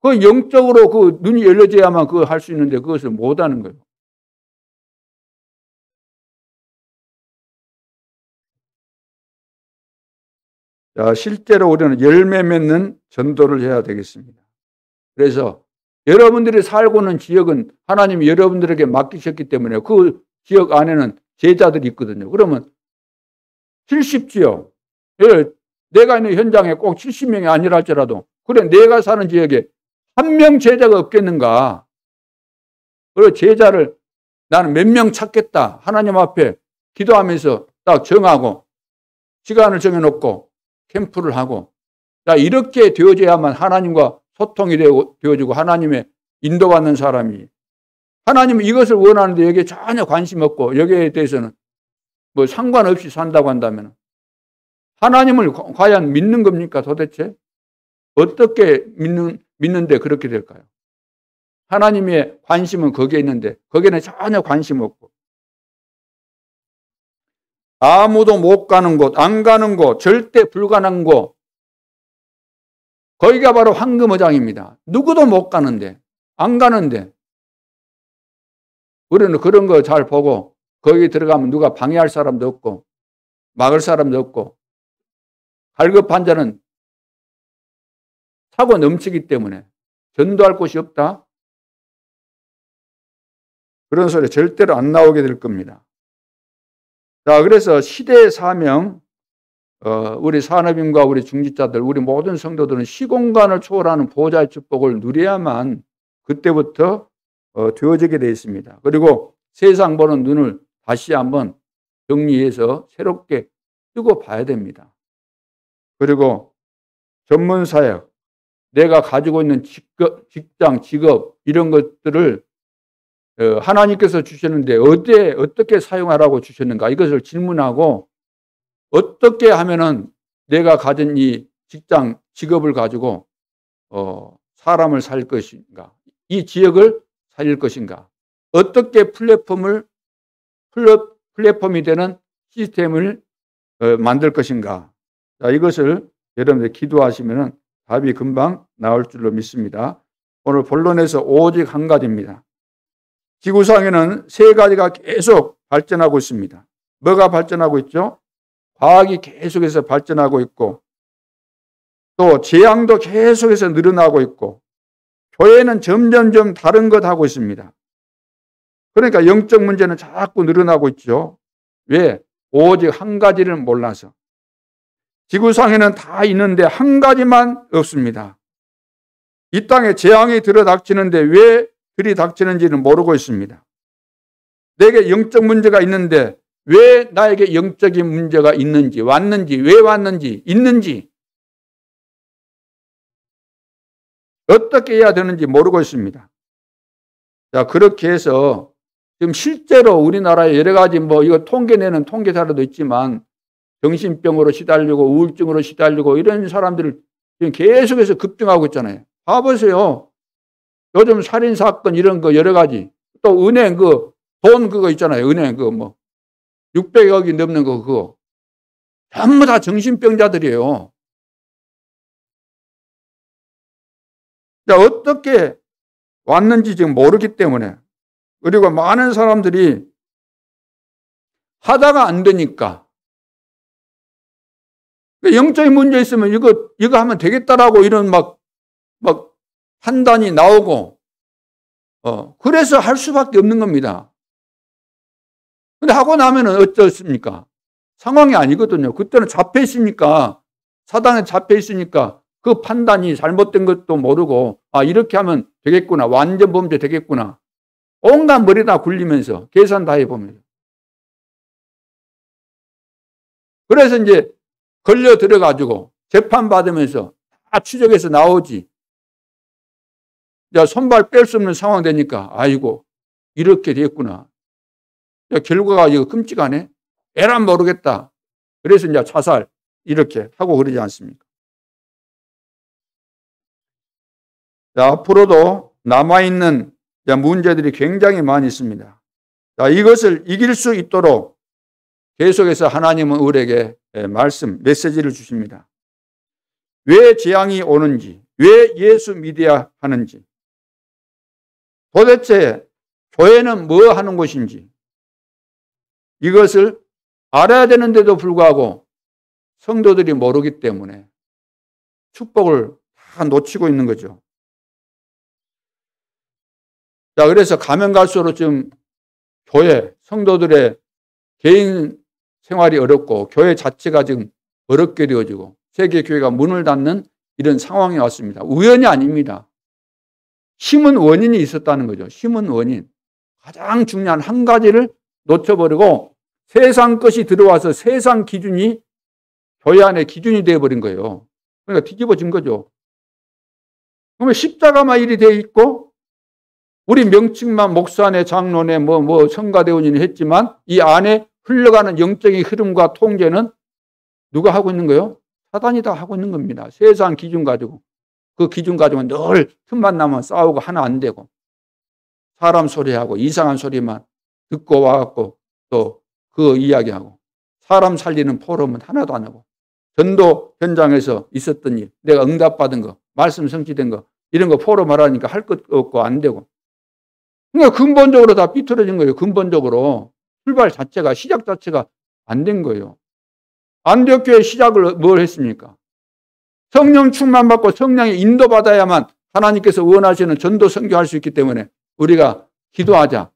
그 영적으로 그 눈이 열려져야만 그거 할 수 있는데 그것을 못하는 거예요. 자, 실제로 우리는 열매 맺는 전도를 해야 되겠습니다. 그래서 여러분들이 살고 있는 지역은 하나님이 여러분들에게 맡기셨기 때문에 그 지역 안에는 제자들이 있거든요. 그러면 70지역, 내가 있는 현장에 꼭 70명이 아니라 할지라도 그래 내가 사는 지역에 한 명 제자가 없겠는가? 그리고 제자를 나는 몇 명 찾겠다. 하나님 앞에 기도하면서 딱 정하고 시간을 정해놓고 캠프를 하고 이렇게 되어져야만 하나님과 소통이 되어지고 하나님의 인도받는 사람이 하나님은 이것을 원하는데 여기에 전혀 관심 없고 여기에 대해서는 뭐 상관없이 산다고 한다면 하나님을 과연 믿는 겁니까 도대체? 어떻게 믿는데 그렇게 될까요? 하나님의 관심은 거기에 있는데 거기에는 전혀 관심 없고 아무도 못 가는 곳, 안 가는 곳, 절대 불가능한 곳 거기가 바로 황금어장입니다. 누구도 못 가는데 안 가는데 우리는 그런 거 잘 보고 거기 들어가면 누가 방해할 사람도 없고 막을 사람도 없고 갈급한 자는 사고 넘치기 때문에 전도할 곳이 없다. 그런 소리 절대로 안 나오게 될 겁니다. 자, 그래서 시대의 사명, 우리 산업인과 우리 중직자들, 우리 모든 성도들은 시공간을 초월하는 보좌의 축복을 누려야만 그때부터 되어지게 되어 있습니다. 그리고 세상 보는 눈을 다시 한번 정리해서 새롭게 뜨고 봐야 됩니다. 그리고 전문 사역, 내가 가지고 있는 직장, 직업 이런 것들을 하나님께서 주셨는데 어떻게 사용하라고 주셨는가 이것을 질문하고 어떻게 하면은 내가 가진 이 직장, 직업을 가지고 사람을 살 것인가 이 지역을 살릴 것인가 어떻게 플랫폼이 되는 시스템을 만들 것인가 자, 이것을 여러분들 기도하시면은 답이 금방 나올 줄로 믿습니다. 오늘 본론에서 오직 한 가지입니다. 지구상에는 세 가지가 계속 발전하고 있습니다. 뭐가 발전하고 있죠? 과학이 계속해서 발전하고 있고 또 재앙도 계속해서 늘어나고 있고 교회는 점점점 다른 것 하고 있습니다. 그러니까 영적 문제는 자꾸 늘어나고 있죠. 왜? 오직 한 가지를 몰라서. 지구상에는 다 있는데 한 가지만 없습니다. 이 땅에 재앙이 들이닥치는데 왜 들이닥치는지는 모르고 있습니다. 내게 영적 문제가 있는데 왜 나에게 영적인 문제가 있는지, 왔는지, 왜 왔는지, 있는지, 어떻게 해야 되는지 모르고 있습니다. 자, 그렇게 해서 지금 실제로 우리나라에 여러 가지 이거 통계내는 통계사례도 있지만 정신병으로 시달리고 우울증으로 시달리고 이런 사람들을 지금 계속해서 급증하고 있잖아요. 봐보세요. 요즘 살인사건 이런 거 여러 가지. 또 은행 돈 그거 있잖아요. 은행 600억이 넘는 거 그거. 전부 다 정신병자들이에요. 자, 어떻게 왔는지 지금 모르기 때문에. 그리고 많은 사람들이 하다가 안 되니까. 영적인 문제 있으면 이거 하면 되겠다라고 이런 막 판단이 나오고, 그래서 할 수밖에 없는 겁니다. 근데 하고 나면은 어떻습니까? 상황이 아니거든요. 그때는 잡혀 있으니까, 사단에 잡혀 있으니까 그 판단이 잘못된 것도 모르고, 이렇게 하면 되겠구나. 완전 범죄 되겠구나. 온갖 머리 다 굴리면서 계산 다 해보면서. 그래서 이제 걸려 들어가지고 재판 받으면서 다 추적해서 나오지. 야, 손발 뺄 수 없는 상황 되니까, 아이고, 이렇게 됐구나. 야, 결과가 이거 끔찍하네? 에란 모르겠다. 그래서 이제 자살, 이렇게 하고 그러지 않습니까? 자, 앞으로도 남아있는 문제들이 굉장히 많이 있습니다. 자, 이것을 이길 수 있도록 계속해서 하나님은 우리에게 메시지를 주십니다. 왜 재앙이 오는지, 왜 예수 믿어야 하는지, 도대체 교회는 뭐 하는 곳인지, 이것을 알아야 되는데도 불구하고 성도들이 모르기 때문에 축복을 다 놓치고 있는 거죠. 자, 그래서 가면 갈수록 지금 교회, 성도들의 개인 생활이 어렵고 교회 자체가 지금 어렵게 되어지고 세계교회가 문을 닫는 이런 상황이 왔습니다. 우연이 아닙니다. 심은 원인이 있었다는 거죠. 심은 원인. 가장 중요한 한 가지를 놓쳐버리고 세상 것이 들어와서 세상 기준이 교회 안에 기준이 되어버린 거예요. 그러니까 뒤집어진 거죠. 그러면 십자가만 일이 되어 있고 우리 명칭만 목사네, 장로네, 성가대원이네 했지만 이 안에 흘러가는 영적인 흐름과 통제는 누가 하고 있는 거예요? 사단이 다 하고 있는 겁니다. 세상 기준 가지고. 그 기준 가지고는 늘 틈만 나면 싸우고 하나 안 되고 사람 소리하고 이상한 소리만 듣고 와갖고 또 그 이야기하고 사람 살리는 포럼은 하나도 안 하고 전도 현장에서 있었던 일, 내가 응답받은 거, 말씀 성취된 거 이런 거 포럼 하라니까 할 것 없고 안 되고 그러니까 근본적으로 다 삐뚤어진 거예요. 근본적으로 출발 자체가 시작 자체가 안 된 거예요. 안디옥 교회 시작을 뭘 했습니까? 성령 충만받고 성령에 인도받아야만 하나님께서 원하시는 전도 선교할 수 있기 때문에 우리가 기도하자.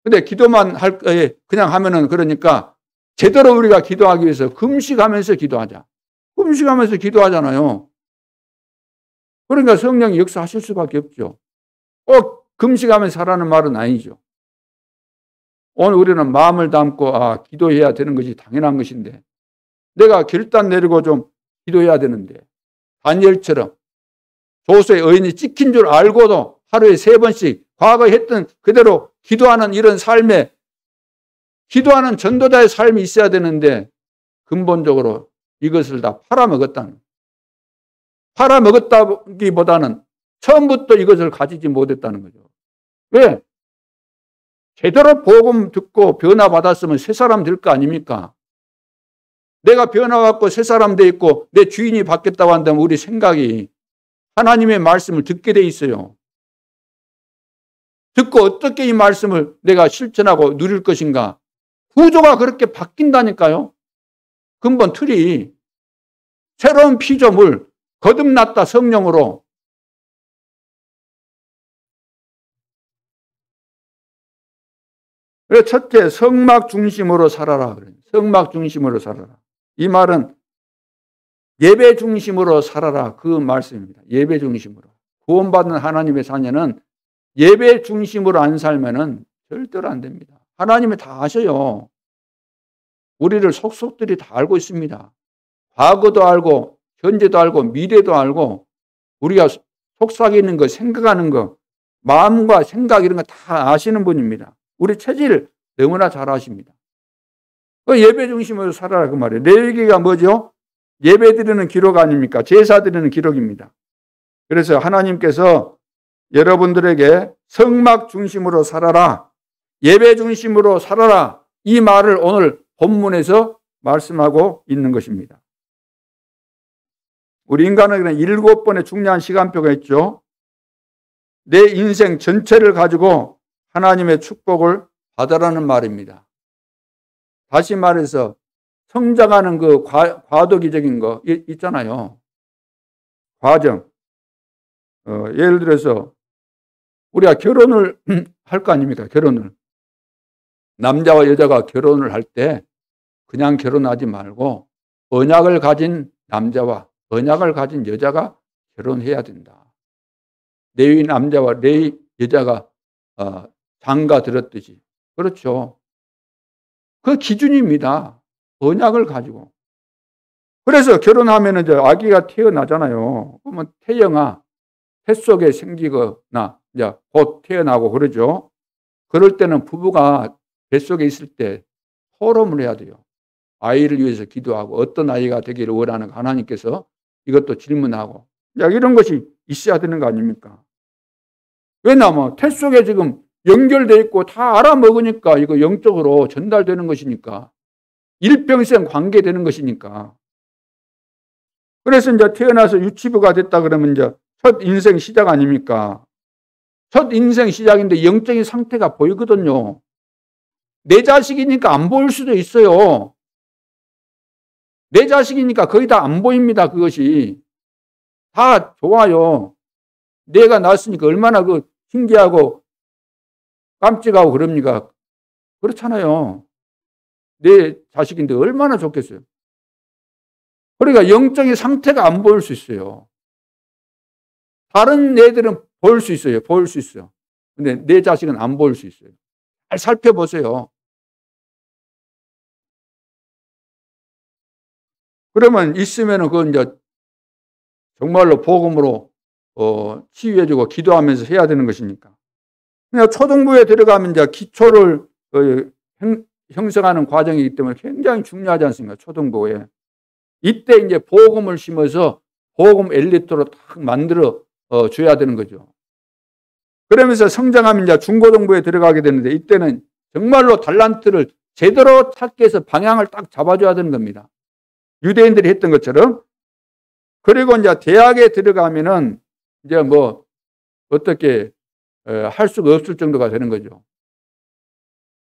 근데 기도만 그냥 하면은 그러니까 제대로 우리가 기도하기 위해서 금식하면서 기도하자. 금식하면서 기도하잖아요. 그러니까 성령이 역사하실 수밖에 없죠. 꼭 금식하면서 하라는 말은 아니죠. 오늘 우리는 마음을 담고 기도해야 되는 것이 당연한 것인데 내가 결단 내리고 좀 기도해야 되는데 다니엘처럼 조수의 의인이 찍힌 줄 알고도 하루에 3번씩 과거에 했던 그대로 기도하는 이런 삶에 기도하는 전도자의 삶이 있어야 되는데 근본적으로 이것을 다 팔아먹었다기보다는 처음부터 이것을 가지지 못했다는 거죠. 왜? 제대로 복음 듣고 변화받았으면 새 사람 될 거 아닙니까? 내가 변화받고 새 사람 돼 있고 내 주인이 바뀌었다고 한다면 우리 생각이 하나님의 말씀을 듣게 돼 있어요. 듣고 어떻게 이 말씀을 내가 실천하고 누릴 것인가. 구조가 그렇게 바뀐다니까요. 근본 틀이 새로운 피조물 거듭났다 성령으로. 그래서 첫째, 성막 중심으로 살아라. 성막 중심으로 살아라. 이 말은 예배 중심으로 살아라. 그 말씀입니다. 예배 중심으로. 구원받는 하나님의 자녀는 예배 중심으로 안 살면은 절대로 안 됩니다. 하나님이 다 아셔요. 우리를 속속들이 다 알고 있습니다. 과거도 알고, 현재도 알고, 미래도 알고, 우리가 속삭이는 거, 생각하는 거, 마음과 생각 이런 거 다 아시는 분입니다. 우리 체질 너무나 잘 아십니다. 그 예배 중심으로 살아라 그 말이에요. 레위기가 뭐죠? 예배 드리는 기록 아닙니까? 제사 드리는 기록입니다. 그래서 하나님께서 여러분들에게 성막 중심으로 살아라, 예배 중심으로 살아라, 이 말을 오늘 본문에서 말씀하고 있는 것입니다. 우리 인간에게는 7번의 중요한 시간표가 있죠. 내 인생 전체를 가지고 하나님의 축복을 받으라는 말입니다. 다시 말해서 성장하는 그 과도기적인 거 있잖아요. 과정. 예를 들어서 우리가 결혼을 할 거 아닙니까? 결혼을. 남자와 여자가 결혼을 할 때 그냥 결혼하지 말고 언약을 가진 남자와 언약을 가진 여자가 결혼해야 된다. 레위 남자와 레위 여자가 장가 들었듯이. 그렇죠. 그 기준입니다. 언약을 가지고. 그래서 결혼하면 이제 아기가 태어나잖아요. 그러면 태영아, 태 속에 생기거나 이제 곧 태어나고 그러죠. 그럴 때는 부부가 뱃속에 있을 때 호름을 해야 돼요. 아이를 위해서 기도하고 어떤 아이가 되기를 원하는 하나님께서 이것도 질문하고 이런 것이 있어야 되는 거 아닙니까? 왜냐하면 태 속에 지금 연결되어 있고 다 알아먹으니까 이거 영적으로 전달되는 것이니까 일평생 관계되는 것이니까. 그래서 이제 태어나서 유치부가 됐다 그러면 이제 첫 인생 시작 아닙니까? 첫 인생 시작인데 영적인 상태가 보이거든요. 내 자식이니까 안 보일 수도 있어요. 내 자식이니까 거의 다 안 보입니다. 그것이. 다 좋아요. 내가 낳았으니까 얼마나 그 신기하고 깜찍하고 그럽니까? 그렇잖아요. 내 자식인데 얼마나 좋겠어요. 그러니까 영적인 상태가 안 보일 수 있어요. 다른 애들은 보일 수 있어요. 보일 수 있어요. 근데 내 자식은 안 보일 수 있어요. 잘 살펴보세요. 그러면 있으면은 그건 이제 정말로 복음으로 치유해주고 기도하면서 해야 되는 것이니까. 그냥 초등부에 들어가면 이제 기초를 형성하는 과정이기 때문에 굉장히 중요하지 않습니까? 초등부에. 이때 이제 복음을 심어서 복음 엘리트로 딱 만들어 줘야 되는 거죠. 그러면서 성장하면 이제 중고등부에 들어가게 되는데 이때는 정말로 달란트를 제대로 찾기 위해서 방향을 딱 잡아줘야 되는 겁니다. 유대인들이 했던 것처럼. 그리고 이제 대학에 들어가면은 이제 뭐 어떻게 할 수가 없을 정도가 되는 거죠.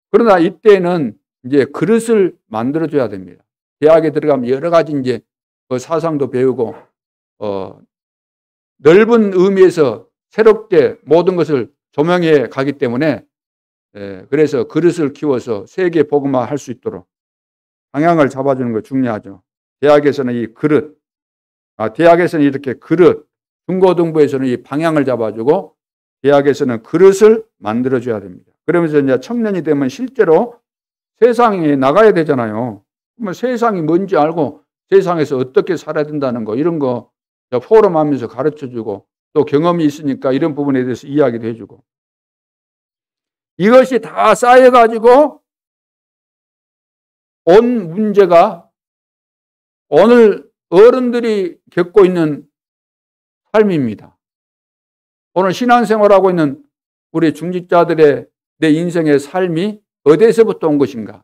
그러나 이때는 이제 그릇을 만들어줘야 됩니다. 대학에 들어가면 여러 가지 이제 사상도 배우고 넓은 의미에서 새롭게 모든 것을 조명해 가기 때문에 그래서 그릇을 키워서 세계 복음화 할 수 있도록 방향을 잡아주는 거 중요하죠. 대학에서는 이 그릇, 대학에서는 이렇게 그릇, 중고등부에서는 이 방향을 잡아주고 대학에서는 그릇을 만들어줘야 됩니다. 그러면서 이제 청년이 되면 실제로 세상에 나가야 되잖아요. 그러면 세상이 뭔지 알고 세상에서 어떻게 살아야 된다는 거 이런 거 포럼 하면서 가르쳐주고 또 경험이 있으니까 이런 부분에 대해서 이야기도 해주고 이것이 다 쌓여가지고 온 문제가 오늘 어른들이 겪고 있는 삶입니다. 오늘 신앙생활하고 있는 우리 중직자들의 내 인생의 삶이 어디에서부터 온 것인가?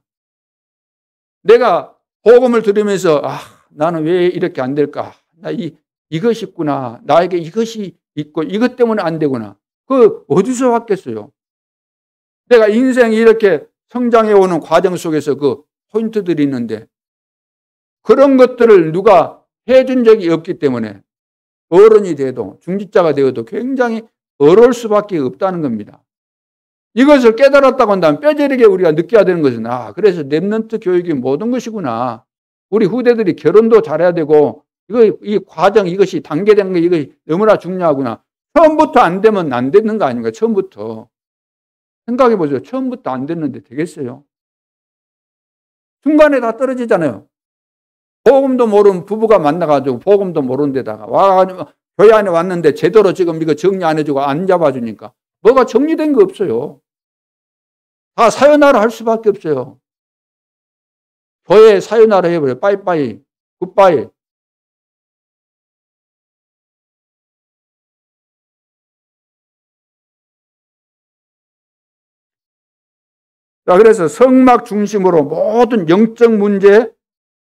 내가 복음을 들으면서 나는 왜 이렇게 안 될까? 이것이 있구나. 나에게 이것이 있고 이것 때문에 안 되구나. 그 어디서 왔겠어요? 내가 인생이 이렇게 성장해 오는 과정 속에서 그 포인트들이 있는데 그런 것들을 누가 해준 적이 없기 때문에 어른이 돼도 중직자가 되어도 굉장히 어려울 수밖에 없다는 겁니다. 이것을 깨달았다고 한다면 뼈저리게 우리가 느껴야 되는 것은 그래서 렘넌트 교육이 모든 것이구나. 우리 후대들이 결혼도 잘해야 되고 이 과정 이것이 단계된 거 이것이 너무나 중요하구나. 처음부터 안 되면 안 되는 거 아닌가. 처음부터. 생각해 보세요. 처음부터 안 됐는데 되겠어요? 중간에 다 떨어지잖아요. 복음도 모르는 부부가 만나가지고 복음도 모르는 데다가 교회 안에 왔는데 제대로 지금 이거 정리 안 해주고 안 잡아주니까 뭐가 정리된 거 없어요. 다 사요나라 할 수밖에 없어요. 교회 사요나라 해버려요. 빠이빠이, 굿바이. 자, 그래서 성막 중심으로 모든 영적 문제에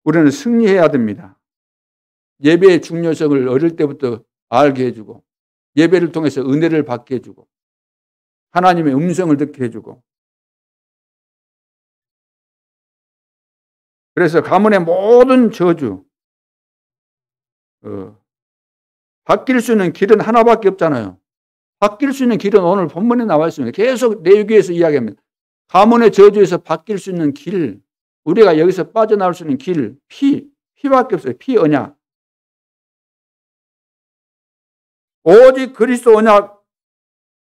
우리는 승리해야 됩니다. 예배의 중요성을 어릴 때부터 알게 해주고 예배를 통해서 은혜를 받게 해주고 하나님의 음성을 듣게 해주고 그래서 가문의 모든 저주 바뀔 수 있는 길은 하나밖에 없잖아요. 바뀔 수 있는 길은 오늘 본문에 나와 있습니다. 계속 레위기에서 이야기합니다. 가문의 저주에서 바뀔 수 있는 길, 우리가 여기서 빠져나올 수 있는 길, 피밖에 없어요. 피 언약. 오직 그리스도 언약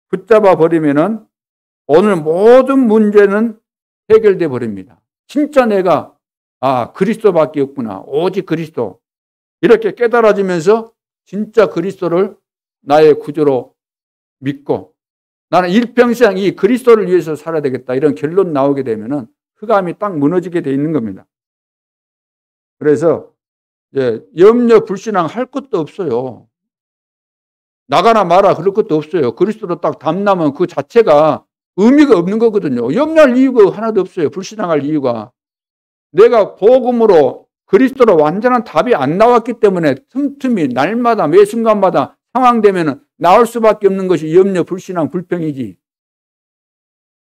붙잡아 버리면은 오늘 모든 문제는 해결돼 버립니다. 진짜 내가 그리스도밖에 없구나. 오직 그리스도. 이렇게 깨달아지면서 진짜 그리스도를 나의 구주로 믿고 나는 일평생 이 그리스도를 위해서 살아야 되겠다. 이런 결론 나오게 되면은 흑암이 딱 무너지게 돼 있는 겁니다. 그래서 이제 염려 불신앙 할 것도 없어요. 나가나 마라 그럴 것도 없어요. 그리스도로 딱 담나면 그 자체가 의미가 없는 거거든요. 염려할 이유가 하나도 없어요. 불신앙할 이유가. 내가 복음으로 그리스도로 완전한 답이 안 나왔기 때문에 틈틈이 날마다 매 순간마다 상황되면 나올 수밖에 없는 것이 염려, 불신앙, 불평이지.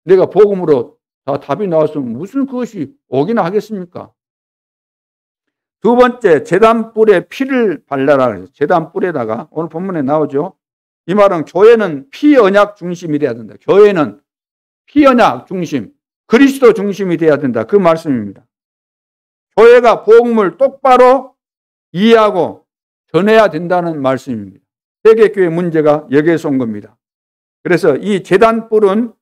내가 복음으로 다 답이 나왔으면 무슨 그것이 오기나 하겠습니까? 두 번째, 제단뿔에 피를 발라라 그래요. 제단뿔에다가 오늘 본문에 나오죠. 이 말은 교회는 피언약 중심이 돼야 된다. 교회는 피언약 중심, 그리스도 중심이 돼야 된다. 그 말씀입니다. 교회가 복음을 똑바로 이해하고 전해야 된다는 말씀입니다. 세계교회 문제가 여기에서 온 겁니다. 그래서 이 제단뿔은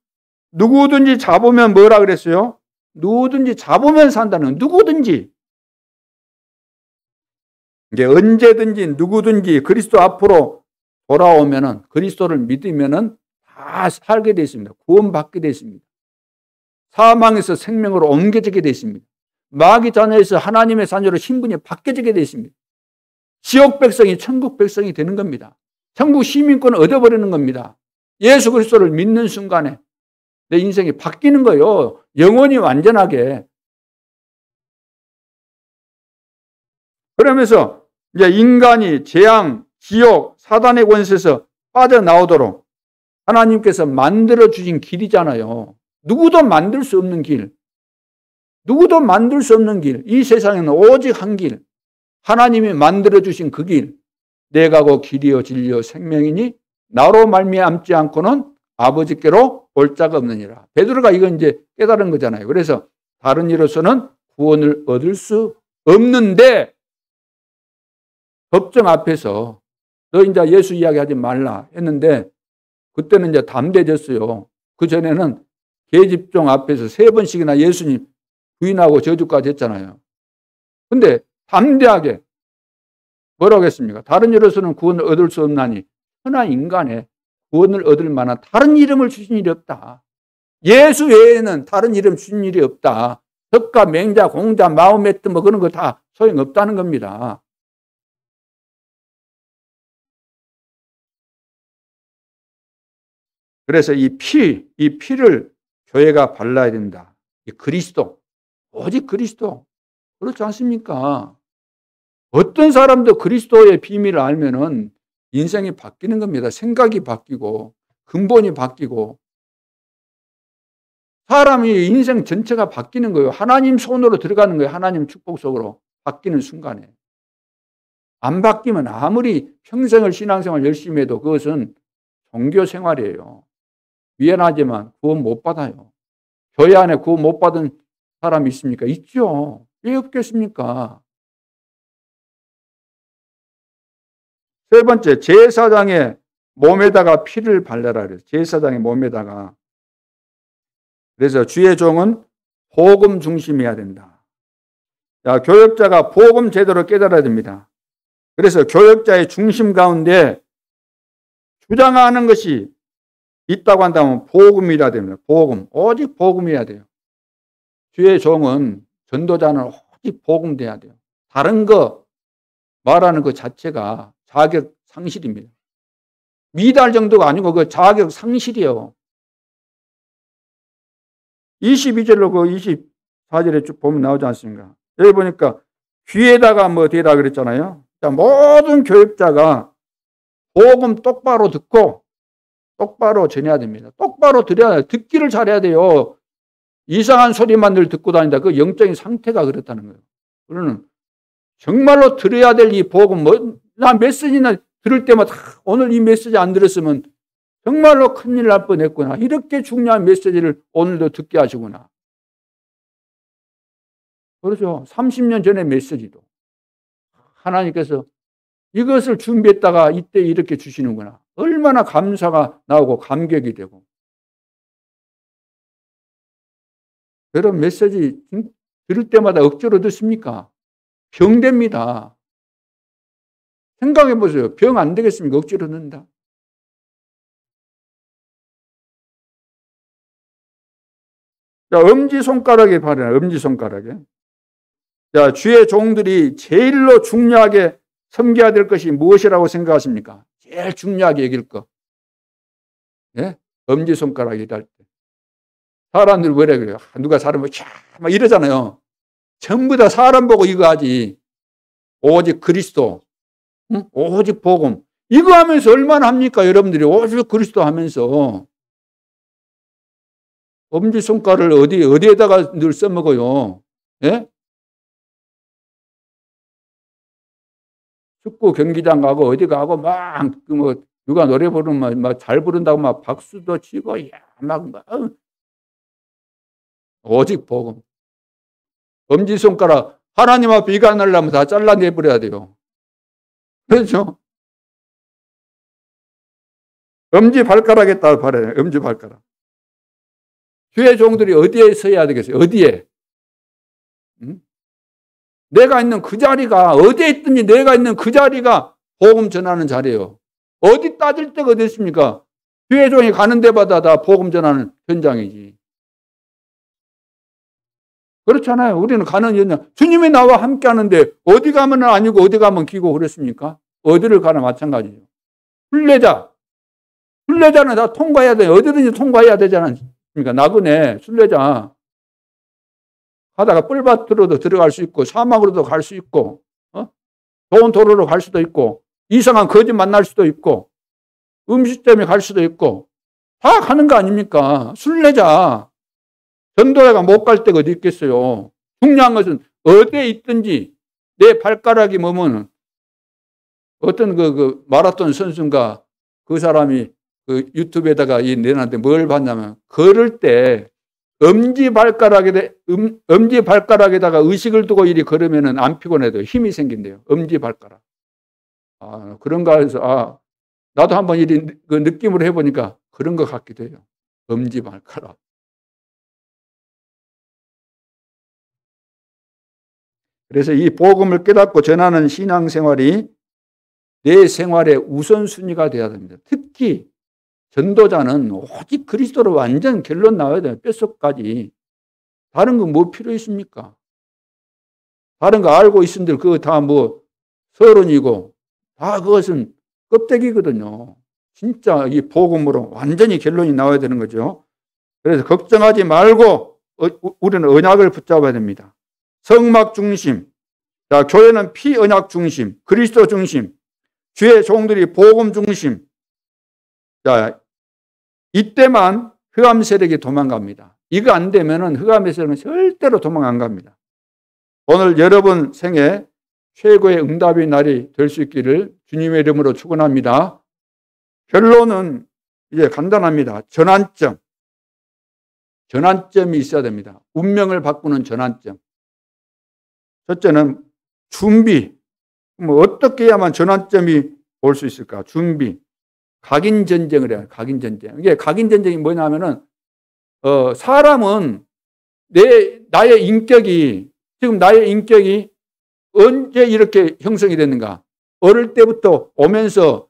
누구든지 잡으면 뭐라 그랬어요? 누구든지 잡으면 산다는 누구든지. 이제 언제든지 누구든지 그리스도 앞으로 돌아오면은 그리스도를 믿으면은 다 살게 되어 있습니다. 구원받게 되어 있습니다. 사망에서 생명으로 옮겨지게 되어 있습니다. 마귀 자녀에서 하나님의 자녀로 신분이 바뀌어지게 되어 있습니다. 지옥 백성이 천국 백성이 되는 겁니다. 천국 시민권을 얻어버리는 겁니다. 예수 그리스도를 믿는 순간에 내 인생이 바뀌는 거예요. 영원히 완전하게. 그러면서 이제 인간이 재앙, 지옥, 사단의 권세에서 빠져나오도록 하나님께서 만들어 주신 길이잖아요. 누구도 만들 수 없는 길. 누구도 만들 수 없는 길. 이 세상에는 오직 한 길. 하나님이 만들어 주신 그 길. 내가 고 길이요 진리요 생명이니 나로 말미암지 않고는 아버지께로 올 자가 없느니라. 베드로가 이건 이제 깨달은 거잖아요. 그래서 다른 이로서는 구원을 얻을 수 없는데 법정 앞에서 너 이제 예수 이야기하지 말라 했는데 그때는 이제 담대해졌어요. 그 전에는 계집종 앞에서 3번씩이나 예수님 부인하고 저주까지 했잖아요. 근데 담대하게 뭐라고 했습니까? 다른 이로서는 구원을 얻을 수 없나니 천하 인간에 구원을 얻을 만한 다른 이름을 주신 일이 없다. 예수 외에는 다른 이름 주신 일이 없다. 덕가, 맹자, 공자, 마호메트 뭐 그런 거 다 소용없다는 겁니다. 그래서 이 피를 교회가 발라야 된다. 이 그리스도, 오직 그리스도. 그렇지 않습니까? 어떤 사람도 그리스도의 비밀을 알면은 인생이 바뀌는 겁니다. 생각이 바뀌고 근본이 바뀌고 사람이 인생 전체가 바뀌는 거예요. 하나님 손으로 들어가는 거예요. 하나님 축복 속으로 바뀌는 순간에. 안 바뀌면 아무리 평생을 신앙생활 열심히 해도 그것은 종교 생활이에요. 미안하지만 구원 못 받아요. 교회 안에 구원 못 받은 사람이 있습니까? 있죠. 왜 없겠습니까? 세 번째, 제사장의 몸에다가 피를 발라라 그래요. 제사장의 몸에다가. 그래서 주의 종은 복음 중심이어야 된다. 자, 교역자가 복음 제대로 깨달아야 됩니다. 그래서 교역자의 중심 가운데 주장하는 것이 있다고 한다면 복음이라 됩니다. 복음. 오직 복음이어야 돼요. 주의 종은, 전도자는 오직 복음 돼야 돼요. 다른 거 말하는 것 자체가 자격 상실입니다. 미달 정도가 아니고 그 자격 상실이에요. 22절로 그 24절에 쭉 보면 나오지 않습니까? 여기 보니까 귀에다가 뭐 대라 그랬잖아요. 자, 모든 교육자가 복음 똑바로 듣고 똑바로 전해야 됩니다. 똑바로 들어야 돼요. 듣기를 잘해야 돼요. 이상한 소리만 늘 듣고 다닌다. 그 영적인 상태가 그렇다는 거예요. 그러는 정말로 들어야 될 이 복음, 나 메시지나 들을 때마다 오늘 이 메시지 안 들었으면 정말로 큰일 날 뻔했구나. 이렇게 중요한 메시지를 오늘도 듣게 하시구나. 그렇죠. 30년 전의 메시지도 하나님께서 이것을 준비했다가 이때 이렇게 주시는구나. 얼마나 감사가 나오고 감격이 되고. 여러분 메시지 들을 때마다 억지로 듣습니까? 병됩니다. 생각해 보세요. 병 안 되겠습니까? 억지로 듣는다. 자, 엄지손가락에 바르라. 엄지손가락에. 자, 주의 종들이 제일로 중요하게 섬겨야 될 것이 무엇이라고 생각하십니까? 제일 중요하게 여길 거. 예? 엄지손가락에 할 때. 사람들 왜 그래요? 누가 사람 보고 막 이러잖아요. 전부 다 사람 보고 이거 하지. 오직 그리스도. 응? 오직 복음. 이거 하면서 얼마나 합니까? 여러분들이 오직 그리스도 하면서. 엄지손가락을 어디에다가 늘 써먹어요? 예? 축구 경기장 가고 어디 가고 막 누가 노래 부르면 막 잘 부른다고 막 박수도 치고 막 오직 복음. 엄지손가락 하나님 앞에 이가 날려면 다 잘라내버려야 돼요. 그렇죠? 엄지발가락에다 바라요. 엄지발가락. 주의 종들이 어디에 서야 되겠어요? 어디에? 응? 내가 있는 그 자리가 어디에 있든지 내가 있는 그 자리가 복음 전하는 자리예요. 어디 따질 데가 어디 있습니까? 주의 종이 가는 데마다 다 복음 전하는 현장이지. 그렇잖아요. 우리는 가는 현장. 주님이 나와 함께 하는데 어디 가면 아니고 어디 가면 기고 그랬습니까? 어디를 가나 마찬가지죠. 순례자는 다 통과해야 돼요. 어디든지 통과해야 되지 않습니까? 나그네, 순례자. 하다가 뿔밭으로도 들어갈 수 있고 사막으로도 갈 수 있고 좋은 도로로 갈 수도 있고 이상한 거지 만날 수도 있고 음식점에 갈 수도 있고 다 가는 거 아닙니까? 순례자. 전도자가 못 갈 데가 어디 있겠어요. 중요한 것은 어디에 있든지 내 발가락이 머무는 어떤 그 마라톤 선수인가 그 사람이 그 유튜브에다가 내놨는데 뭘 봤냐면 걸을 때 엄지발가락에다가 의식을 두고 이리 걸으면은 안 피곤해도 힘이 생긴대요. 엄지발가락. 그런가 해서, 나도 한번 이리 그 느낌으로 해보니까 그런 것 같기도 해요. 엄지발가락. 그래서 이 복음을 깨닫고 전하는 신앙생활이 내 생활의 우선순위가 되어야 됩니다. 특히 전도자는 오직 그리스도로 완전 결론 나와야 돼요. 뼛속까지. 다른 거 뭐 필요 있습니까? 다른 거 알고 있은들 그거 다 서론이고 다 그것은 껍데기거든요. 진짜 이 복음으로 완전히 결론이 나와야 되는 거죠. 그래서 걱정하지 말고 우리는 언약을 붙잡아야 됩니다. 성막 중심. 자, 교회는 피언약 중심, 그리스도 중심, 주의 종들이 복음 중심. 자, 이때만 흑암 세력이 도망갑니다. 이거 안 되면은 흑암 세력은 절대로 도망 안 갑니다. 오늘 여러분 생애 최고의 응답의 날이 될 수 있기를 주님의 이름으로 축원합니다. 결론은 이제 간단합니다. 전환점. 전환점이 있어야 됩니다. 운명을 바꾸는 전환점. 첫째는 준비. 뭐 어떻게 해야만 전환점이 올 수 있을까? 준비. 각인전쟁을 해요. 각인전쟁. 이게 각인전쟁이 뭐냐면은, 사람은 나의 인격이, 지금 나의 인격이 언제 이렇게 형성이 됐는가? 어릴 때부터 오면서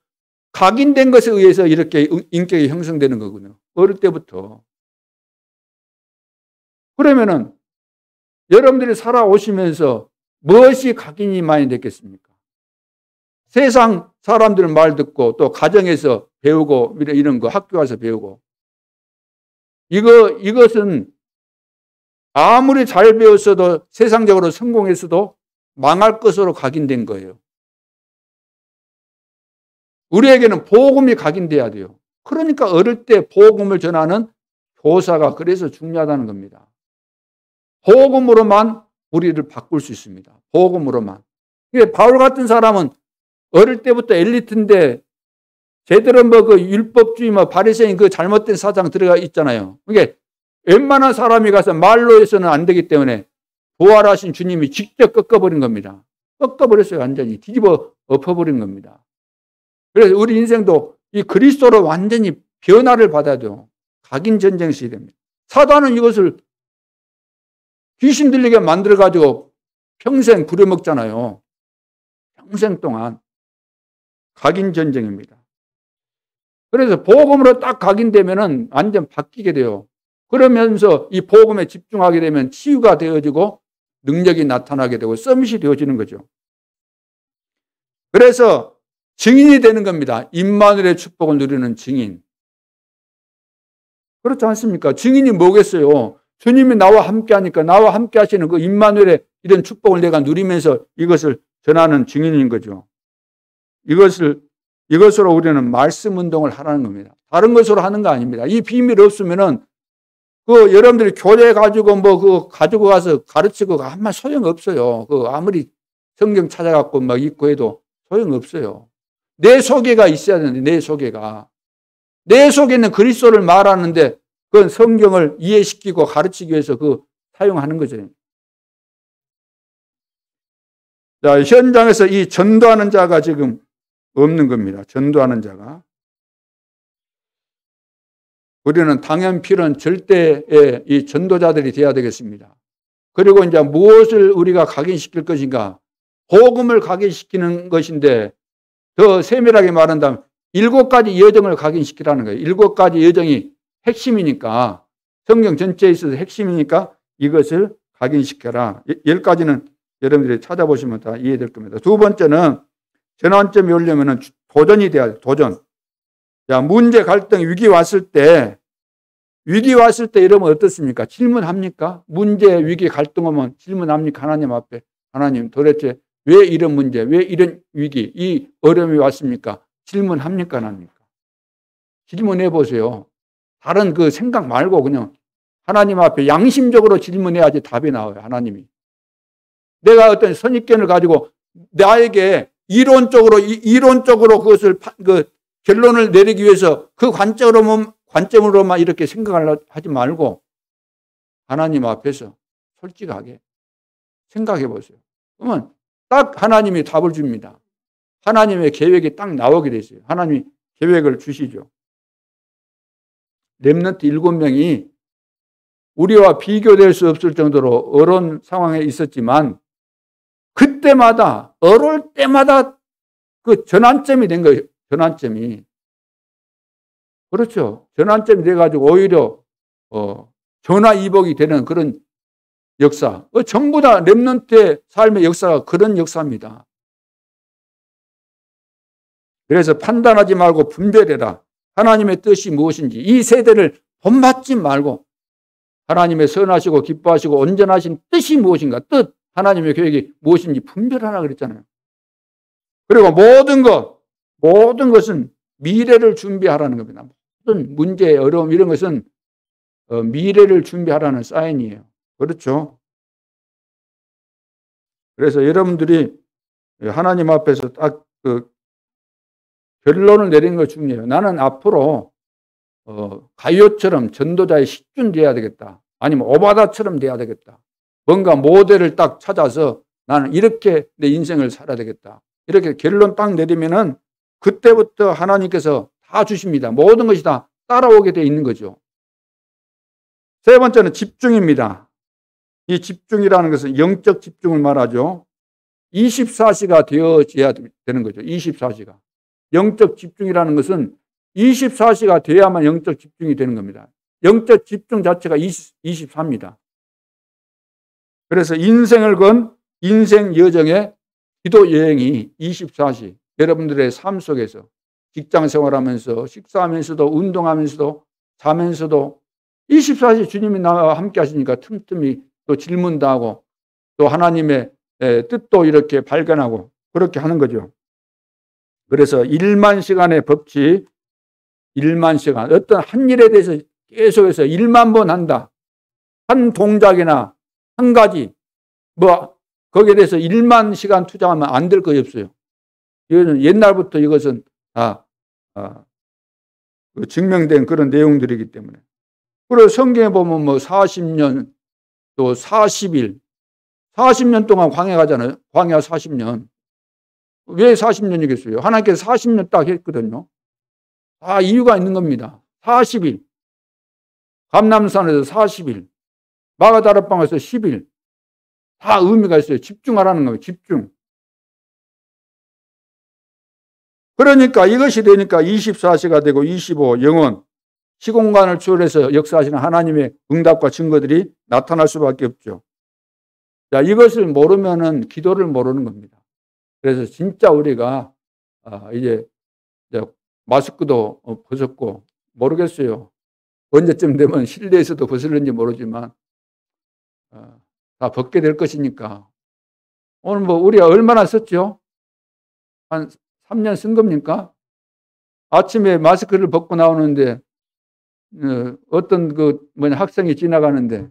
각인된 것에 의해서 이렇게 인격이 형성되는 거거든요. 어릴 때부터. 그러면은 여러분들이 살아오시면서 무엇이 각인이 많이 됐겠습니까? 세상 사람들 말 듣고 또 가정에서 배우고 이런 거 학교 가서 배우고 이것은 아무리 잘 배웠어도 세상적으로 성공했어도 망할 것으로 각인된 거예요. 우리에게는 복음이 각인돼야 돼요. 그러니까 어릴 때 복음을 전하는 교사가 그래서 중요하다는 겁니다. 복음으로만 우리를 바꿀 수 있습니다. 복음으로만. 바울 같은 사람은 어릴 때부터 엘리트인데 제대로 그 율법주의 바리새인 그 잘못된 사상 들어가 있잖아요. 그게 웬만한 사람이 가서 말로 해서는 안 되기 때문에 부활하신 주님이 직접 꺾어버린 겁니다. 꺾어버렸어요. 완전히 뒤집어 엎어버린 겁니다. 그래서 우리 인생도 이 그리스도로 완전히 변화를 받아야 돼요. 각인 전쟁 시대입니다. 사단은 이것을 귀신 들리게 만들어가지고 평생 부려먹잖아요. 평생 동안. 각인 전쟁입니다. 그래서 복음으로 딱 각인되면은 완전 바뀌게 돼요. 그러면서 이 복음에 집중하게 되면 치유가 되어지고 능력이 나타나게 되고 서밋이 되어지는 거죠. 그래서 증인이 되는 겁니다. 임마누엘의 축복을 누리는 증인. 그렇지 않습니까? 증인이 뭐겠어요? 주님이 나와 함께 하니까 나와 함께 하시는 그 임마누엘의 이런 축복을 내가 누리면서 이것을 전하는 증인인 거죠. 이것으로 우리는 말씀 운동을 하라는 겁니다. 다른 것으로 하는 거 아닙니다. 이 비밀 없으면은 여러분들이 교회 가지고 가지고 가서 가르치고 아무 소용 없어요. 아무리 성경 찾아갖고 읽고 해도 소용 없어요. 내 소개가 있어야 되는데 내 소개가. 내 속에는 그리스도를 말하는데 그건 성경을 이해시키고 가르치기 위해서 사용하는 거죠. 자, 현장에서 이 전도하는 자가 지금 없는 겁니다. 전도하는 자가. 우리는 당연 필요한 절대의 이 전도자들이 되어야 되겠습니다. 그리고 이제 무엇을 우리가 각인시킬 것인가? 복음을 각인시키는 것인데 더 세밀하게 말한다면 7가지 여정을 각인시키라는 거예요. 7가지 여정이 핵심이니까 성경 전체에 있어서 핵심이니까 이것을 각인시켜라. 10가지는 여러분들이 찾아보시면 다 이해될 겁니다. 두 번째는 전환점이 오려면 도전이 돼야 돼요. 도전. 자, 문제, 갈등, 위기 왔을 때 이러면 어떻습니까? 질문합니까? 문제, 위기, 갈등 오면 질문합니까? 하나님 앞에. 하나님, 도대체 왜 이런 문제, 왜 이런 위기, 이 어려움이 왔습니까? 질문합니까? 안 합니까? 질문해 보세요. 다른 생각 말고 그냥 하나님 앞에 양심적으로 질문해야지 답이 나와요. 하나님이. 내가 어떤 선입견을 가지고 나에게 이론적으로 그것을 결론을 내리기 위해서 그 관점으로만 이렇게 생각을 하지 말고 하나님 앞에서 솔직하게 생각해 보세요. 그러면 딱 하나님이 답을 줍니다. 하나님의 계획이 딱 나오게 되어요. 하나님이 계획을 주시죠. 렘넌트 7명이 우리와 비교될 수 없을 정도로 어려운 상황에 있었지만 그때마다 어려울 때마다 전환점이 된 거예요. 전환점이. 그렇죠. 전환점이 돼가지고 오히려 전화위복이 되는 그런 역사. 전부 다 렘넌트의 삶의 역사가 그런 역사입니다. 그래서 판단하지 말고 분별해라. 하나님의 뜻이 무엇인지 이 세대를 본받지 말고 하나님의 선하시고 기뻐하시고 온전하신 뜻이 무엇인가, 뜻, 하나님의 계획이 무엇인지 분별하라 그랬잖아요. 그리고 모든 것은 미래를 준비하라는 겁니다. 모든 문제, 어려움 이런 것은 미래를 준비하라는 사인이에요. 그렇죠? 그래서 여러분들이 하나님 앞에서 딱 결론을 내리는 거 중요해요. 나는 앞으로 가요처럼 전도자의 식준 돼야 되겠다. 아니면 오바다처럼 돼야 되겠다. 뭔가 모델을 딱 찾아서 나는 이렇게 내 인생을 살아야 되겠다. 이렇게 결론 딱 내리면은 그때부터 하나님께서 다 주십니다. 모든 것이 다 따라오게 돼 있는 거죠. 세 번째는 집중입니다. 이 집중이라는 것은 영적 집중을 말하죠. 24시가 되어져야 되는 거죠. 24시가. 영적 집중이라는 것은 24시가 돼야만 영적 집중이 되는 겁니다. 영적 집중 자체가 24입니다. 그래서 인생을 건 인생 여정의 기도 여행이 24시, 여러분들의 삶 속에서 직장 생활하면서 식사하면서도 운동하면서도 자면서도 24시 주님이 나와 함께 하시니까 틈틈이 또 질문도 하고 또 하나님의 뜻도 이렇게 발견하고 그렇게 하는 거죠. 그래서 1만 시간의 법칙, 1만 시간, 어떤 한 일에 대해서 계속해서 1만 번 한다. 한 동작이나 한 가지, 거기에 대해서 1만 시간 투자하면 안 될 것이 없어요. 이거는 옛날부터 이것은 다 증명된 그런 내용들이기 때문에. 그리고 성경에 보면 40년, 또 40일, 40년 동안 광야 가잖아요. 광야 40년. 왜 40년이겠어요? 하나님께서 40년 딱 했거든요. 다 이유가 있는 겁니다. 40일. 감람산에서 40일. 마가다락방에서 10일. 다 의미가 있어요. 집중하라는 거예요. 집중. 그러니까 이것이 되니까 24시가 되고 25, 영원, 시공간을 초월해서 역사하시는 하나님의 응답과 증거들이 나타날 수밖에 없죠. 자, 이것을 모르면은 기도를 모르는 겁니다. 그래서 진짜 우리가 이제 마스크도 벗었고 모르겠어요. 언제쯤 되면 실내에서도 벗을는지 모르지만 다 벗게 될 것이니까. 오늘 우리가 얼마나 썼죠? 한 3년 쓴 겁니까? 아침에 마스크를 벗고 나오는데 어떤 학생이 지나가는데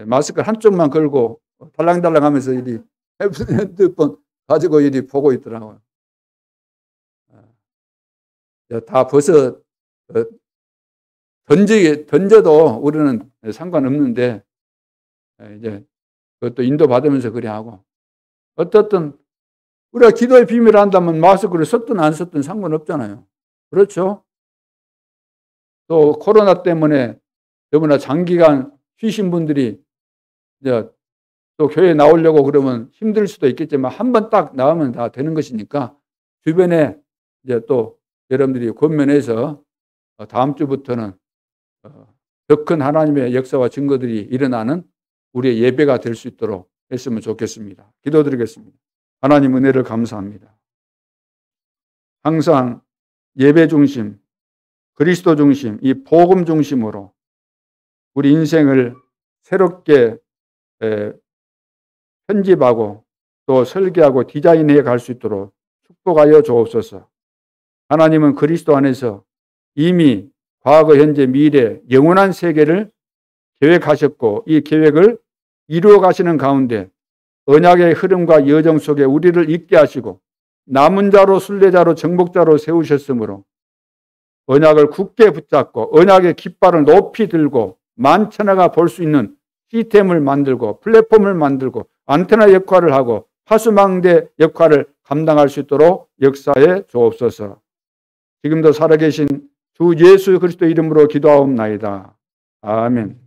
마스크를 한쪽만 걸고 달랑달랑 하면서 이리 핸드폰 가지고 이리 보고 있더라고요. 다 벗어 던져도 우리는 상관없는데 이제 그것도 인도받으면서 그래 하고 어떻든 우리가 기도의 비밀을 한다면 마스크를 썼든 안 썼든 상관없잖아요. 그렇죠? 또 코로나 때문에 너무나 장기간 쉬신 분들이 이제 또 교회에 나오려고 그러면 힘들 수도 있겠지만 한 번 딱 나오면 다 되는 것이니까 주변에 이제 또 여러분들이 권면해서 다음 주부터는 더 큰 하나님의 역사와 증거들이 일어나는 우리의 예배가 될 수 있도록 했으면 좋겠습니다. 기도드리겠습니다. 하나님 은혜를 감사합니다. 항상 예배 중심, 그리스도 중심, 이 복음 중심으로 우리 인생을 새롭게 편집하고 또 설계하고 디자인해 갈 수 있도록 축복하여 주옵소서. 하나님은 그리스도 안에서 이미 과거, 현재, 미래, 영원한 세계를 계획하셨고 이 계획을 이루어 가시는 가운데 언약의 흐름과 여정 속에 우리를 있게 하시고 남은 자로 순례자로 정복자로 세우셨으므로 언약을 굳게 붙잡고 언약의 깃발을 높이 들고 만천하가 볼 수 있는 시스템을 만들고 플랫폼을 만들고 안테나 역할을 하고 파수망대 역할을 감당할 수 있도록 역사해 주옵소서. 지금도 살아계신 주 예수 그리스도 이름으로 기도하옵나이다. 아멘.